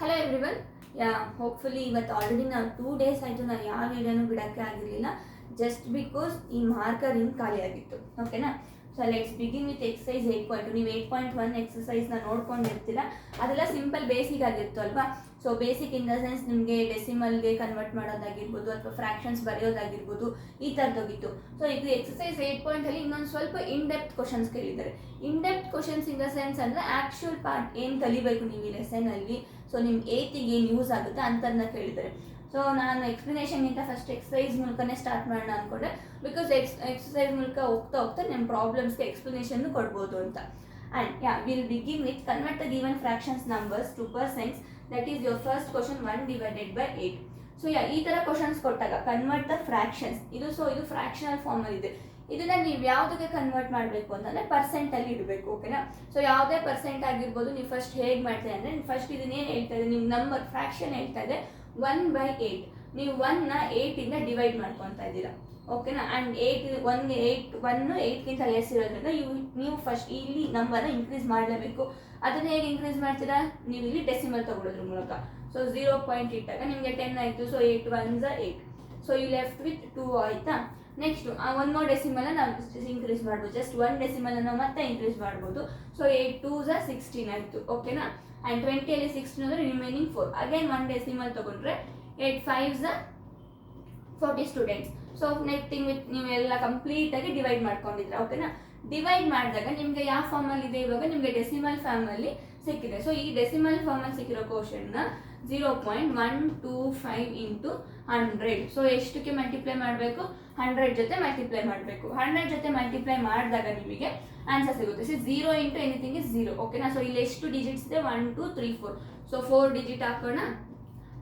Hello everyone. Hopefully ಇವತ್ತು already ನಾವು 2 days ಆಯಿತು ನಾನು ಯಾವ ವಿಡಿಯೋನು ಬಿಡೋಕ್ಕೆ ಆಗಿರಲಿಲ್ಲ, ಜಸ್ಟ್ ಬಿಕಾಸ್ ಈ ಮಾರ್ಕರ್ ಹಿಂಗೆ ಖಾಲಿ ಆಗಿತ್ತು. ಓಕೆನಾ? So let's begin with exercise 8.2. ನೀವು 8.1 ಎಕ್ಸಸೈಸ್ನ ನೋಡ್ಕೊಂಡಿರ್ತೀರ. ಅದೆಲ್ಲ ಸಿಂಪಲ್ ಬೇಸಿಕ್ ಆಗಿತ್ತು ಅಲ್ವಾ? So basic in the sense ನಿಮಗೆ ಡೆಸಿಮಲ್ಗೆ ಕನ್ವರ್ಟ್ ಮಾಡೋದಾಗಿರ್ಬೋದು ಅಥವಾ ಫ್ರಾಕ್ಷನ್ಸ್ ಬರೆಯೋದಾಗಿರ್ಬೋದು, ಈ ಥರದೋಗಿತ್ತು. ಸೊ ಇದು ಎಕ್ಸಸೈಸ್ 8.ಅಲ್ಲಿ ಇನ್ನೊಂದು ಸ್ವಲ್ಪ ಇನ್ ಡೆಪ್ತ್ ಕ್ವಶನ್ಸ್ ಕೇಳಿದ್ದಾರೆ. In depth questions in the sense ಅಂದರೆ ಆ್ಯಕ್ಚುಯಲ್ ಪಾರ್ಟ್ ಏನು ಕಲಿಬೇಕು ನೀವು ಈ ಲೆಸನಲ್ಲಿ, ಸೊ ನಿಮ್ಮ ಏತಿಗೆ ಏನು ಯೂಸ್ ಆಗುತ್ತೆ ಅಂತದನ್ನ ಕೇಳಿದ್ದಾರೆ. ಸೊ ನಾನು ಎಕ್ಸ್ಪ್ಲನೇಷನ್ಗಿಂತ ಫಸ್ಟ್ ಎಕ್ಸಸೈಸ್ ಮೂಲಕನೇ ಸ್ಟಾರ್ಟ್ ಮಾಡೋಣ ಅಂದ್ಕೊಂಡೆ, ಬಿಕಾಸ್ ಎಕ್ಸಸೈಸ್ ಮೂಲಕ ಹೋಗ್ತಾ ನಿಮ್ಮ ಪ್ರಾಬ್ಲಮ್ಸ್ಗೆ ಎಕ್ಸ್ಪ್ಲನೇಷನ್ ಕೊಡ್ಬೋದು ಅಂತ. And will begin with convert the given fractions numbers to percents. That is your first question 1/8. So ಈ ಥರ ಕ್ವಶನ್ಸ್ ಕೊಟ್ಟಾಗ ಕನ್ವರ್ಟ್ ದ ಫ್ರಾಕ್ಷನ್ಸ್, ಇದು ಫ್ರಾಕ್ಷನಲ್ ಫಾರ್ಮಲ್ಲಿ ಇದೆ. ಇದನ್ನ ನೀವು ಯಾವುದಕ್ಕೆ ಕನ್ವರ್ಟ್ ಮಾಡಬೇಕು ಅಂತಂದರೆ ಪರ್ಸೆಂಟಲ್ಲಿ ಇಡಬೇಕು. ಓಕೆನಾ? ಸೊ ಯಾವುದೇ ಪರ್ಸೆಂಟ್ ಆಗಿರ್ಬೋದು. ನೀವು ಫಸ್ಟ್ ಹೇಗೆ ಮಾಡ್ತೀರಿ ಅಂದರೆ, ಫಸ್ಟ್ ಇದನ್ನೇನು ಹೇಳ್ತಾ ಇದೆ, ನಿಮ್ಮ ನಂಬರ್ ಫ್ರಾಕ್ಷನ್ ಹೇಳ್ತಾ ಇದೆ 1/8. ನೀವು 1ನ 8ಇಂದ ಡಿವೈಡ್ ಮಾಡ್ಕೊತಾ ಇದ್ದೀರಾ. ಓಕೆನಾ? ಆ್ಯಂಡ್ 8ಗಿಂತ ಲೆಸ್ ಇರೋದ್ರಿಂದ ನೀವು ಫಸ್ಟ್ ಇಲ್ಲಿ ನಂಬರ್ನ ಇನ್ಕ್ರೀಸ್ ಮಾಡಲೇಬೇಕು. ಅದನ್ನು ಹೇಗೆ ಇನ್ಕ್ರೀಸ್ ಮಾಡ್ತೀರಾ? ನೀವು ಇಲ್ಲಿ ಡೆಸಿಮಲ್ ತೊಗೊಳೋದ್ರ ಮೂಲಕ. ಸೊ 0 ಇಟ್ಟಾಗ ನಿಮಗೆ 10 ಆಯಿತು. So 8 1s 8. So you left with 2 ಆಯಿತಾ? ನೆಕ್ಸ್ಟು ಒನ್ ಮೋರ್ ಡೆಸಿಮಲ್ ನಾವು ಇನ್ಕ್ರೀಸ್ ಮಾಡ್ಬೋದು. ಜಸ್ಟ್ 1 ಡೆಸಿಮಲನ್ನು ಮತ್ತೆ ಇನ್ಕ್ರೀಸ್ ಮಾಡ್ಬೋದು. ಸೊ 8 2s 16 ಆಯಿತು. ಓಕೆನಾ? ಆ್ಯಂಡ್ 20ಅಲ್ಲಿ 16 ಅಂದರೆ ರಿಮೈನಿಂಗ್ 4. ಅಗೇನ್ 1 ಡೆಸಿಮಲ್ ತೊಗೊಂಡ್ರೆ 8 5s 40 ಸ್ಟೂಡೆಂಟ್ಸ್. ಸೊ ನೆಕ್ಟಿಂಗ್ ವಿತ್ ನೀವೆಲ್ಲ ಕಂಪ್ಲೀಟಾಗಿ ಡಿವೈಡ್ ಮಾಡ್ಕೊಂಡಿದ್ರೆ. ಓಕೆನಾ? ಡಿವೈಡ್ ಮಾಡಿದಾಗ ನಿಮಗೆ ಯಾವ ಫಾರ್ಮಲ್ಲಿ ಇದೆ, ಇವಾಗ ನಿಮಗೆ ಡೆಸಿಮಲ್ ಫಾರ್ಮಲ್ಲಿ ಸಿಕ್ಕಿದೆ. ಸೊ ಈ ಡೆಸಿಮಲ್ ಫಾರ್ಮಲ್ಲಿ ಸಿಕ್ಕಿರೋ ಕ್ವಶನ್ನ 0.125 ಇಂಟು 100. ಸೊ ಎಷ್ಟಕ್ಕೆ ಮಲ್ಟಿಪ್ಲೈ ಮಾಡಬೇಕು? 100 ಜೊತೆ ಮಲ್ಟಿಪ್ಲೈ ಮಾಡಬೇಕು. 100 ಜೊತೆ ಮಲ್ಟಿಪ್ಲೈ ಮಾಡಿದಾಗ ನಿಮಗೆ ಆನ್ಸರ್ ಸಿಗುತ್ತೆ. So 0 into anything is 0. ಓಕೆನಾ? ಸೊ ಇಲ್ಲಿ ಎಷ್ಟು ಡಿಜಿಟ್ಸ್ ಇದೆ? 1 2 3 4. ಸೊ 4 ಡಿಜಿಟ್ ಹಾಕೋಣ.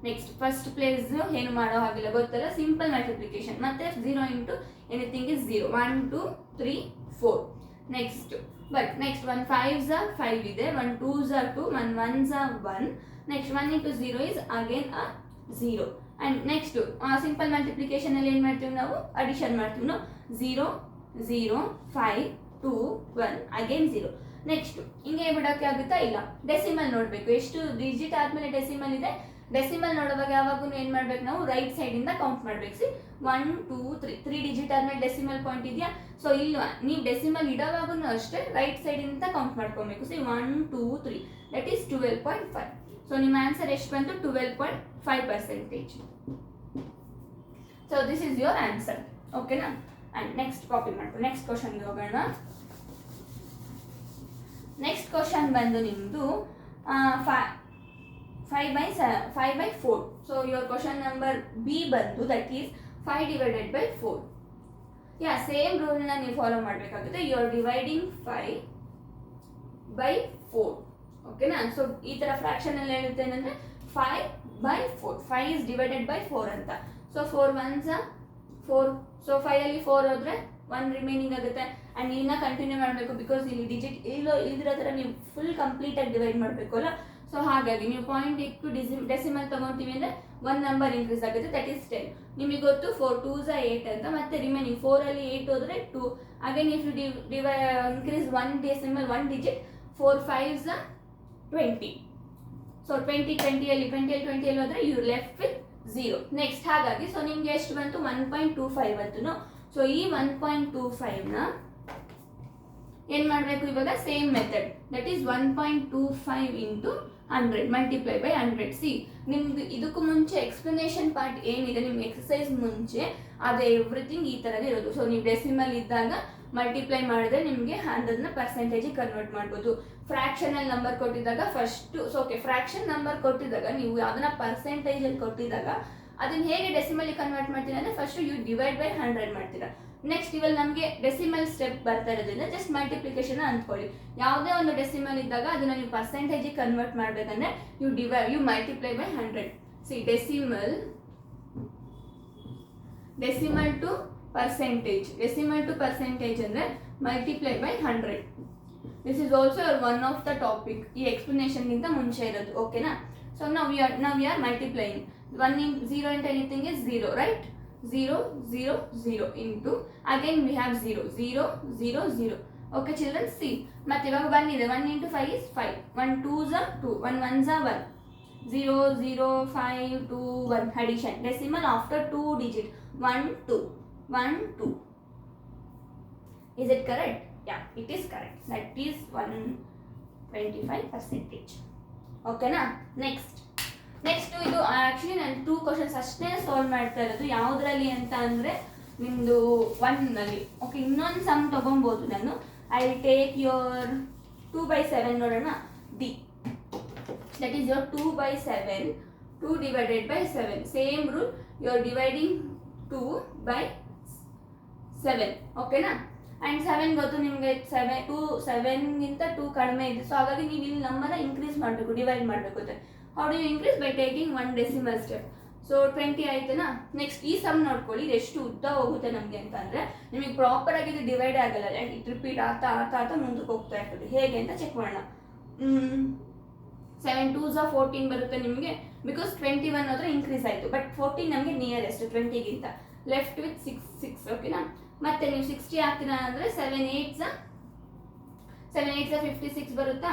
ನೆಕ್ಸ್ಟ್ ಫಸ್ಟ್ ಪ್ಲೇಸ್ ಏನು ಮಾಡೋ ಹಾಗಿಲ್ಲ, ಗೊತ್ತಲ್ಲ, ಸಿಂಪಲ್ ಮಲ್ಟಿಪ್ಲಿಕೇಶನ್. ಮತ್ತೆ 0 into anything is 0. 1 2 3 4. Next 1 5s 5 ಇದೆ. 1 2s 2. 1 1s 1. Next 1 into 0 is again 0. And next simple ಮಲ್ಟಿಪ್ಲಿಕೇಶನಲ್ಲಿ ಏನು ಮಾಡ್ತೀವಿ ನಾವು? ಅಡಿಷನ್ ಮಾಡ್ತೀವಿ ನಾವು. 0 0 5 2 1 ಅಗೇನ್ 0. ನೆಕ್ಸ್ಟ್ ಹಿಂಗೆ ಬಿಡೋಕ್ಕೆ ಆಗುತ್ತಾ? ಇಲ್ಲ. ಡೆಸಿಮಲ್ ನೋಡಬೇಕು. ಎಷ್ಟು ಡಿಜಿಟ್ ಆದಮೇಲೆ ಡೆಸಿಮಲ್ ಇದೆ. ಡೆಸಿಮಲ್ ನೋಡುವಾಗ ಯಾವಾಗೂ ಏನು ಮಾಡ್ಬೇಕು ನಾವು? ರೈಟ್ ಸೈಡಿಂದ ಕೌಂಟ್ ಮಾಡ್ಬೇಕು. ಸಿ 1 2 3 ಡಿಜಿಟ್ ಆದಮೇಲೆ ಡೆಸಿಮಲ್ ಪಾಯಿಂಟ್ ಇದೆಯಾ? ಸೊ ಇಲ್ಲ, ನೀವು ಡೆಸಿಮಲ್ ಇಡೋವಾಗೂ ಅಷ್ಟೇ ರೈಟ್ ಸೈಡಿಂದ ಕೌಂಟ್ ಮಾಡ್ಕೊಬೇಕು. See 1 2 3 that is 12.5. ಸೊ ನಿಮ್ಮ ಆನ್ಸರ್ ಎಷ್ಟು ಬಂತು? 12.5%. So this is your answer. ಓಕೆನಾ? ಆ್ಯಂಡ್ ನೆಕ್ಸ್ಟ್ ಕಾಪಿ ಮಾಡ್ಕೊ. ನೆಕ್ಸ್ಟ್ ಕ್ವಶನ್ಗೆ ಹೋಗೋಣ. ನೆಕ್ಸ್ಟ್ ಕ್ವಶನ್ ಬಂದು ನಿಮ್ಮದು 5/4. So your question number B ಬಂದು ದಟ್ ಈಸ್ 5/4. ಸೇಮ್ ರೂಲ್ನ ನೀವು ಫಾಲೋ ಮಾಡಬೇಕಾಗುತ್ತೆ. You are dividing 5/4. ಓಕೆನಾ? ಸೊ ಈ ಥರ ಫ್ರಾಕ್ಷನಲ್ಲಿ ಹೇಳುತ್ತೆ ಏನಂದರೆ 5/4. 5 is divided by 4 ಅಂತ. So 4 1s 4. ಸೊ 5ಅಲ್ಲಿ 4 ಹೋದರೆ 1 ರಿಮೈನಿಂಗ್ ಆಗುತ್ತೆ. ಆ್ಯಂಡ್ ಇನ್ನ ಕಂಟಿನ್ಯೂ ಮಾಡಬೇಕು, ಬಿಕಾಸ್ ಇಲ್ಲಿ ಡಿಜಿಟ್ ಇಲ್ದಿರೋ ಥರ ನೀವು ಫುಲ್ ಕಂಪ್ಲೀಟಾಗಿ ಡಿವೈಡ್ ಮಾಡಬೇಕು ಅಲ್ಲ. ಸೊ ಹಾಗಾಗಿ ನೀವು ಪಾಯಿಂಟ್ ಇಟ್ಟು ಡೆಸಿಮಲ್ ತೊಗೊತೀವಿ ಅಂದರೆ 1 ನಂಬರ್ ಇನ್ಕ್ರೀಸ್ ಆಗುತ್ತೆ. That is 10. ನಿಮಗೆ ಗೊತ್ತು 4 2s 8 ಅಂತ. ಮತ್ತೆ ರಿಮೈನಿಂಗ್ 4ಅಲ್ಲಿ 8 ಹೋದರೆ 2. Again if you increase 1 decimal 1 digit, 4 5s 20. So 20ಅಲ್ಲಿ ಹೋದರೆ ಯು ಲೆಫ್ಟ್ ವಿತ್ 0. ನೆಕ್ಸ್ಟ್ ಹಾಗಾಗಿ ಸೊ ನಿಮಗೆ ಎಷ್ಟು ಬಂತು? 1.25 ಬಂತು. ಸೊ ಈ 1.25ನ ಏನು ಮಾಡಬೇಕು ಇವಾಗ? Same method, that is 1.25 into 100 multiply by 100. C ನಿಮ್ದು ಇದಕ್ಕೂ ಮುಂಚೆ ಎಕ್ಸ್ಪ್ಲನೇಷನ್ ಪಾರ್ಟ್ ಏನಿದೆ ನಿಮ್ಮ ಎಕ್ಸಸೈಸ್ ಮುಂಚೆ, ಅದೇ ಎವ್ರಿಥಿಂಗ್ ಈ ಥರನೇ ಇರೋದು. ಸೊ ನೀವು ಡೆಸಿಮಲ್ ಇದ್ದಾಗ ಮಲ್ಟಿಪ್ಲೈ ಮಾಡಿದ್ರೆ ನಿಮಗೆ ಅದನ್ನ ಪರ್ಸೆಂಟೇಜಿಗೆ ಕನ್ವರ್ಟ್ ಮಾಡ್ಬೋದು. ಫ್ರಾಕ್ಷನಲ್ ನಂಬರ್ ಕೊಟ್ಟಿದ್ದಾಗ ಫಸ್ಟು ಫ್ರಾಕ್ಷನ್ ನಂಬರ್ ಕೊಟ್ಟಿದ್ದಾಗ ನೀವು ಅದನ್ನ ಪರ್ಸೆಂಟೇಜಲ್ಲಿ ಕೊಟ್ಟಿದ್ದಾಗ ಅದನ್ನ ಹೇಗೆ ಡೆಸಿಮಲಿಗೆ ಕನ್ವರ್ಟ್ ಮಾಡ್ತೀರಾ ಅಂದರೆ ಫಸ್ಟು ಯು ಡಿವೈಡ್ ಬೈ 100 ಮಾಡ್ತೀರಾ. ನೆಕ್ಸ್ಟ್ ಇವಾಗ ನಮಗೆ ಡೆಸಿಮಲ್ ಸ್ಟೆಪ್ ಬರ್ತಾ ಇರೋದ್ರಿಂದ ಜಸ್ಟ್ ಮಲ್ಟಿಪ್ಲಿಕೇಶನ್ ಅಂದ್ಕೊಳ್ಳಿ. ಯಾವುದೇ ಒಂದು ಡೆಸಿಮಲ್ ಇದ್ದಾಗ ಅದನ್ನ ನೀವು ಪರ್ಸೆಂಟೇಜಿಗೆ ಕನ್ವರ್ಟ್ ಮಾಡಬೇಕಂದ್ರೆ you multiply by 100. See decimal to percentage ಅಂದರೆ multiply by 100. This is also one of the topic. ಈ ಎಕ್ಸ್ಪ್ಲನೇಷನ್ಗಿಂತ ಮುಂಚೆ ಇರೋದು. ಓಕೆನಾ? ಸೊ ನಾವು we are multiplying 1 in 0 into anything is 0, right? 0 0 0 into again we have 0 0 0 0. Okay children, see ಮತ್ತೆ ಇವಾಗ 1 ಇದೆ. 1 into 5 is 5. 1 2s are 2. 1 1s are 1. 0 0 5 2 1 addition decimal after 2 digit 1 2 1 2. Is it correct? Yeah, it is correct. That is 125%. ಓಕೆನಾ. Next ಇದು actually ನಾನು 2 questions ಅಷ್ಟೇ solve ಮಾಡ್ತಾ ಇರೋದು. ಯಾವುದರಲ್ಲಿ ಅಂತ ಅಂದರೆ ನಿಮ್ಮದು 1ನಲ್ಲಿ. ಓಕೆ, ಇನ್ನೊಂದು ಸಮ್ ತೊಗೊಬೋದು ನಾನು. ಐ ವಿಲ್ ಟೇಕ್ ಯೋರ್ 2/7 ನೋಡೋಣ. D that is your 2/7, 2 divided by 7. Same rule, you are dividing 2/7. ಓಕೆನಾ. ಆ್ಯಂಡ್ 7 ಗೊತ್ತು ನಿಮಗೆ, 7ಗಿಂತ 2 ಕಡಿಮೆ ಇದೆ. ಸೊ ಹಾಗಾಗಿ ನೀವು ಇಲ್ಲಿ ನಂಬರ್ನ ಇನ್ಕ್ರೀಸ್ ಮಾಡಬೇಕು, ಡಿವೈಡ್ ಮಾಡಬೇಕು ಅಂದರೆ how do you increase? By taking 1 decimal step. So 20 ಆಯ್ತನಾ. ನೆಕ್ಸ್ಟ್ ಈ ಸಮ್ ನೋಡ್ಕೊಳ್ಳಿ, ಇದು ಎಷ್ಟು ಉದ್ದ ಹೋಗುತ್ತೆ ನಮಗೆ ಅಂತ ಅಂದರೆ ನಿಮಗೆ ಪ್ರಾಪರಾಗಿ ಇದು ಡಿವೈಡ್ ಆಗಲ್ಲ, ಇಟ್ ರಿಪೀಟ್ ಆಗ್ತಾ ಮುಂದಕ್ಕೆ ಹೋಗ್ತಾ ಇರ್ತದೆ. ಹೇಗೆ ಅಂತ ಚೆಕ್ ಮಾಡೋಣ. 7 2s 14 ಬರುತ್ತೆ ನಿಮಗೆ, ಬಿಕಾಸ್ 21 ಹತ್ರ ಇನ್ಕ್ರೀಸ್ ಆಯಿತು. ಬಟ್ 14 ನಮಗೆ ನಿಯರೆಸ್ಟ್ 20ಗಿಂತ. ಲೆಫ್ಟ್ ವಿತ್ 6 ಓಕೆನಾ. ಮತ್ತೆ ನೀವು 60 ಹಾಕ್ತೀರಾ ಅಂದರೆ 7 8s 56 ಬರುತ್ತಾ?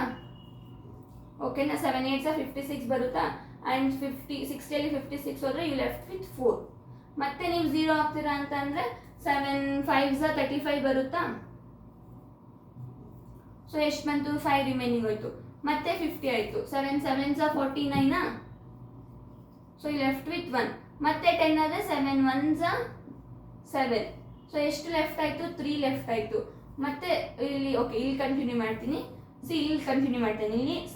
ಓಕೆನಾ. 7 8s 56 ಬರುತ್ತಾ? ಆ್ಯಂಡ್ 60ಯಲ್ಲಿ 56 ಹೋದರೆ ಯು ಲೆಫ್ಟ್ ವಿತ್ 4. ಮತ್ತೆ ನೀವು 0 ಹಾಕ್ತೀರಾ ಅಂತ ಅಂದರೆ 7 5s 35 ಬರುತ್ತಾ? ಸೊ ಎಷ್ಟು ಬಂತು? 5 ರಿಮೈನಿಂಗ್ ಹೋಯ್ತು. ಮತ್ತೆ 50 ಆಯಿತು. 7 7s 49. So you left with 1. ಮತ್ತೆ 10 ಆದರೆ 7 1s 7. ಸೊ ಎಷ್ಟು ಲೆಫ್ಟ್ ಆಯಿತು? 3 ಲೆಫ್ಟ್ ಆಯಿತು. ಮತ್ತೆ ಇಲ್ಲಿ ಓಕೆ, ಇಲ್ಲಿ ಕಂಟಿನ್ಯೂ ಮಾಡ್ತೀನಿ. ಇಲ್ಲಿ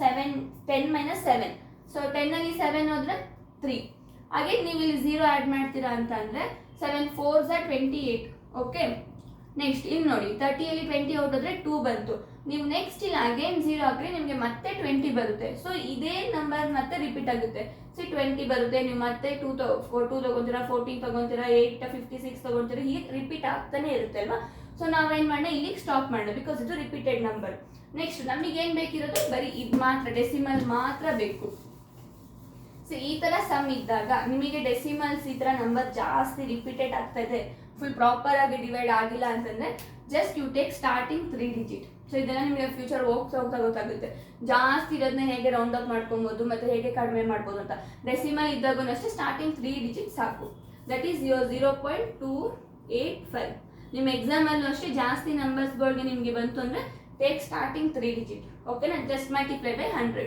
7 10 - 7. ಸೊ 10ನಲ್ಲಿ 7 ಹೋದರೆ 3. ಹಾಗೆ ನೀವು ಇಲ್ಲಿ 0 ಆ್ಯಡ್ ಮಾಡ್ತೀರಾ ಅಂತ ಅಂದರೆ 7 4s 28. ಓಕೆ. ನೆಕ್ಸ್ಟ್ ಇಲ್ಲಿ ನೋಡಿ, 30ಯಲ್ಲಿ 20 ಹೊರಟಿದ್ರೆ 2 ಬಂತು. ನೀವು ನೆಕ್ಸ್ಟ್ ಇಲ್ಲಿ ಅಗೇನ್ 0 ಹಾಕ್ರಿ, ನಿಮಗೆ ಮತ್ತೆ 20 ಬರುತ್ತೆ. ಸೊ ಇದೇ ನಂಬರ್ ಮತ್ತೆ ರಿಪೀಟ್ ಆಗುತ್ತೆ. 20 ಬರುತ್ತೆ, ನೀವು ಮತ್ತೆ 2 ತಗೊತೀರಾ, 14 ತಗೊತೀರಾ, 8 56 ತಗೊತೀರಾ, ಹೀಗೆ ರಿಪೀಟ್ ಆಗ್ತಾನೆ ಇರುತ್ತೆ ಅಲ್ವಾ. ಸೊ ನಾವೇನು ಮಾಡೋಣ, ಇಲ್ಲಿಗೆ ಸ್ಟಾಪ್ ಮಾಡೋಣ, ಬಿಕಾಸ್ ಇದು ರಿಪೀಟೆಡ್ ನಂಬರ್. ನೆಕ್ಸ್ಟ್ ನಮಗೇನು ಬೇಕಿರೋದು ಬರೀ ಇದು ಮಾತ್ರ, ಡೆಸಿಮಲ್ ಮಾತ್ರ ಬೇಕು. ಸೊ ಈ ಥರ ಸಮ್ ಇದ್ದಾಗ ನಿಮಗೆ ಡೆಸಿಮಲ್ಸ್ ಈ ಥರ ನಂಬರ್ ಜಾಸ್ತಿ ರಿಪೀಟೆಡ್ ಆಗ್ತಾ ಇದೆ, ಫುಲ್ ಪ್ರಾಪರ್ ಆಗಿ ಡಿವೈಡ್ ಆಗಿಲ್ಲ ಅಂತಂದರೆ just you take starting 3 digit. So ಇದೆಲ್ಲ ನಿಮಗೆ ಫ್ಯೂಚರ್ ಹೋಗ್ತಾ ಗೊತ್ತಾಗುತ್ತೆ. ಜಾಸ್ತಿ ಇರೋದನ್ನ ಹೇಗೆ ರೌಂಡ್ ಅಪ್ ಮಾಡ್ಕೊಬೋದು ಮತ್ತು ಹೇಗೆ ಕಡಿಮೆ ಮಾಡ್ಬೋದು ಅಂತ. ಡೆಸಿಮಲ್ ಇದ್ದಾಗೂ ಅಷ್ಟೇ ಸ್ಟಾರ್ಟಿಂಗ್ 3 digit ಸಾಕು. That is your 0.285. ನಿಮ್ಮ ಎಕ್ಸಾಮಲ್ಲೂ ಅಷ್ಟೇ ಜಾಸ್ತಿ ನಂಬರ್ಸ್ಗಳಿಗೆ ನಿಮಗೆ ಬಂತು ಅಂದರೆ ಟೇಕ್ ಸ್ಟಾರ್ಟಿಂಗ್ 3 digit. ಓಕೆನಾ. Just multiply by 100.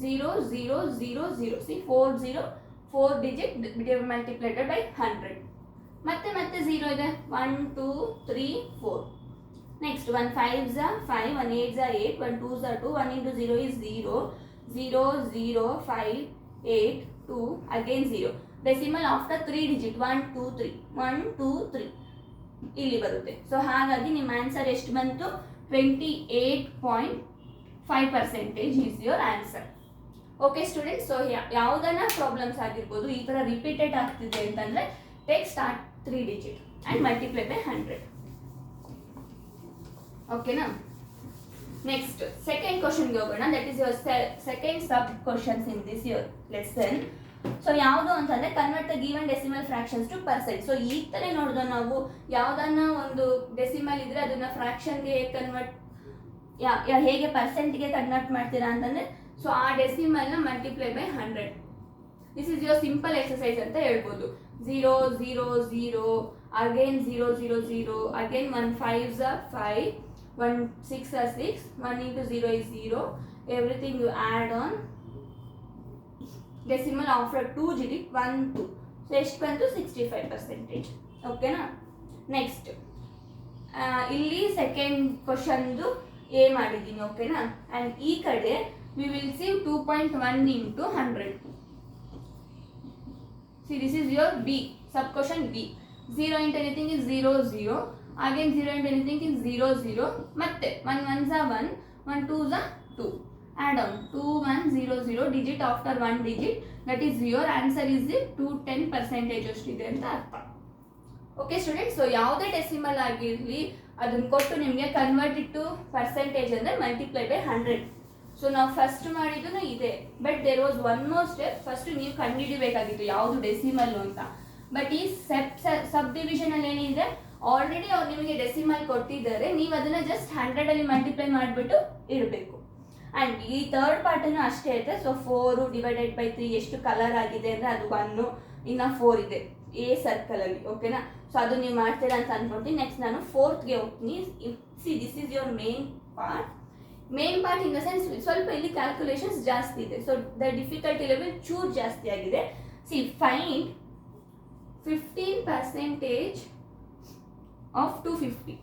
0 0 0 0. See 4 digit multiplied by 100. ಮತ್ತೆ 0 ಇದೆ. 1 2 3 4. Next 1 5s 5, 1 8s 8, 1 2s 2, 1 into 0 is 0. 0 0 5 8 2 again 0. Decimal after 3 digit 1 2 3 1 2 3 ಇಲ್ಲಿ ಬರುತ್ತೆ. ಸೊ ಹಾಗಾಗಿ ನಿಮ್ಮ ಆನ್ಸರ್ ಎಷ್ಟು ಬಂತು? 28.5% is your answer. Okay students, so ಯಾವುದನ್ನ ಪ್ರಾಬ್ಲಮ್ಸ್ ಆಗಿರ್ಬೋದು ಈ ಥರ ರಿಪೀಟೆಡ್ ಆಗ್ತಿದೆ ಅಂತಂದರೆ take start 3 digit and multiply by 100. ಓಕೆನಾ. ನೆಕ್ಸ್ಟ್ ಸೆಕೆಂಡ್ ಕ್ವಶನ್ಗೆ ಹೋಗೋಣ. That is your second sub questions in this your lesson. So ಯಾವುದು ಅಂತಂದರೆ convert the given decimal fractions two percent. So ಈ ಥರ ನೋಡಿದ್ರೆ ನಾವು ಯಾವುದನ್ನ ಒಂದು ಡೆಸಿಮಲ್ ಇದ್ದರೆ ಅದನ್ನು ಫ್ರಾಕ್ಷನ್ಗೆ ಕನ್ವರ್ಟ್ ಹೇಗೆ ಪರ್ಸೆಂಟ್ಗೆ ಕನ್ವರ್ಟ್ ಮಾಡ್ತೀರಾ ಅಂತಂದರೆ ಸೊ ಆ ಡೆಸಿಮಲ್ನ multiply by 100. This is your simple exercise ಅಂತ ಹೇಳ್ಬೋದು. 0 0 0 again 0 0 0 again 1 5s 5, 1 6s 6, 1 into 0 is 0. Everything you add on. Decimal after 2 digit 1 2. So ಎಷ್ಟು ಬಂತು? 65%. ಓಕೆನಾ. ನೆಕ್ಸ್ಟ್ ಇಲ್ಲಿ ಸೆಕೆಂಡ್ ಕ್ವಶನ್ದು ಎ ಮಾಡಿದ್ದೀನಿ. ಓಕೆನಾ. ಆ್ಯಂಡ್ ಈ ಕಡೆ we will see 2.1 into 100. See, this is your B, sub question B. 0 into anything is 0 0. Again 0 into anything is 0 0. ಮತ್ತೆ 1 1s 1, 1 2s 2. Add on 2 1 0 0 digit after 1 digit. That is your answer is 210% ಅಷ್ಟಿದೆ ಅಂತ ಅರ್ಥ. Okay students, so ಯಾವುದೇ decimal ಆಗಿರಲಿ ಅದನ್ನು ಕೊಟ್ಟು ನಿಮಗೆ convert to percentage ಅಂದರೆ ಮಲ್ಟಿಪ್ಲೈ ಬೈ 100. ಸೊ ನಾವು ಫಸ್ಟ್ ಮಾಡಿದ್ದು ಇದೆ, but there was one more step. First ನೀವು ಕಂಡುಹಿಡಿಬೇಕಾಗಿತ್ತು ಯಾವುದು ಡೆಸಿಮಲ್ ಅಂತ. ಬಟ್ ಈ ಸಬ್ ಡಿವಿಷನಲ್ಲಿ ಏನಿದೆ, ಆಲ್ರೆಡಿ ಅವ್ರು ನಿಮಗೆ ಡೆಸಿಮಲ್ ಕೊಟ್ಟಿದ್ದಾರೆ, ನೀವು ಅದನ್ನು ಜಸ್ಟ್ 100 ಮಲ್ಟಿಪ್ಲೈ ಮಾಡಿಬಿಟ್ಟು ಇಡಬೇಕು. ಆ್ಯಂಡ್ ಈ ಥರ್ಡ್ ಪಾರ್ಟನ್ನು ಅಷ್ಟೇ ಐತೆ. ಸೊ 4 ಡಿವೈಡೆಡ್ ಬೈ 3 ಎಷ್ಟು ಕಲರ್ ಆಗಿದೆ ಅಂದರೆ ಅದು 1, ಇನ್ನು 4 ಇದೆ ಎ ಸರ್ಕಲಲ್ಲಿ. ಓಕೆನಾ? ಸೊ ಅದು ನೀವು ಮಾಡ್ತೀರಾ ಅಂತ ಅಂದ್ಕೊಳ್ತೀನಿ. ನೆಕ್ಸ್ಟ್ ನಾನು 4th ಹೋಗ್ತೀನಿ. This is your main part. Main part in the sense ಸ್ವಲ್ಪ ಇಲ್ಲಿ ಕ್ಯಾಲ್ಕುಲೇಷನ್ಸ್ ಜಾಸ್ತಿ ಇದೆ. ಸೊ ದ ಡಿಫಿಕಲ್ಟಿ ಲೆವೆಲ್ ಚೂರು ಜಾಸ್ತಿ ಆಗಿದೆ. Find 15% of 250.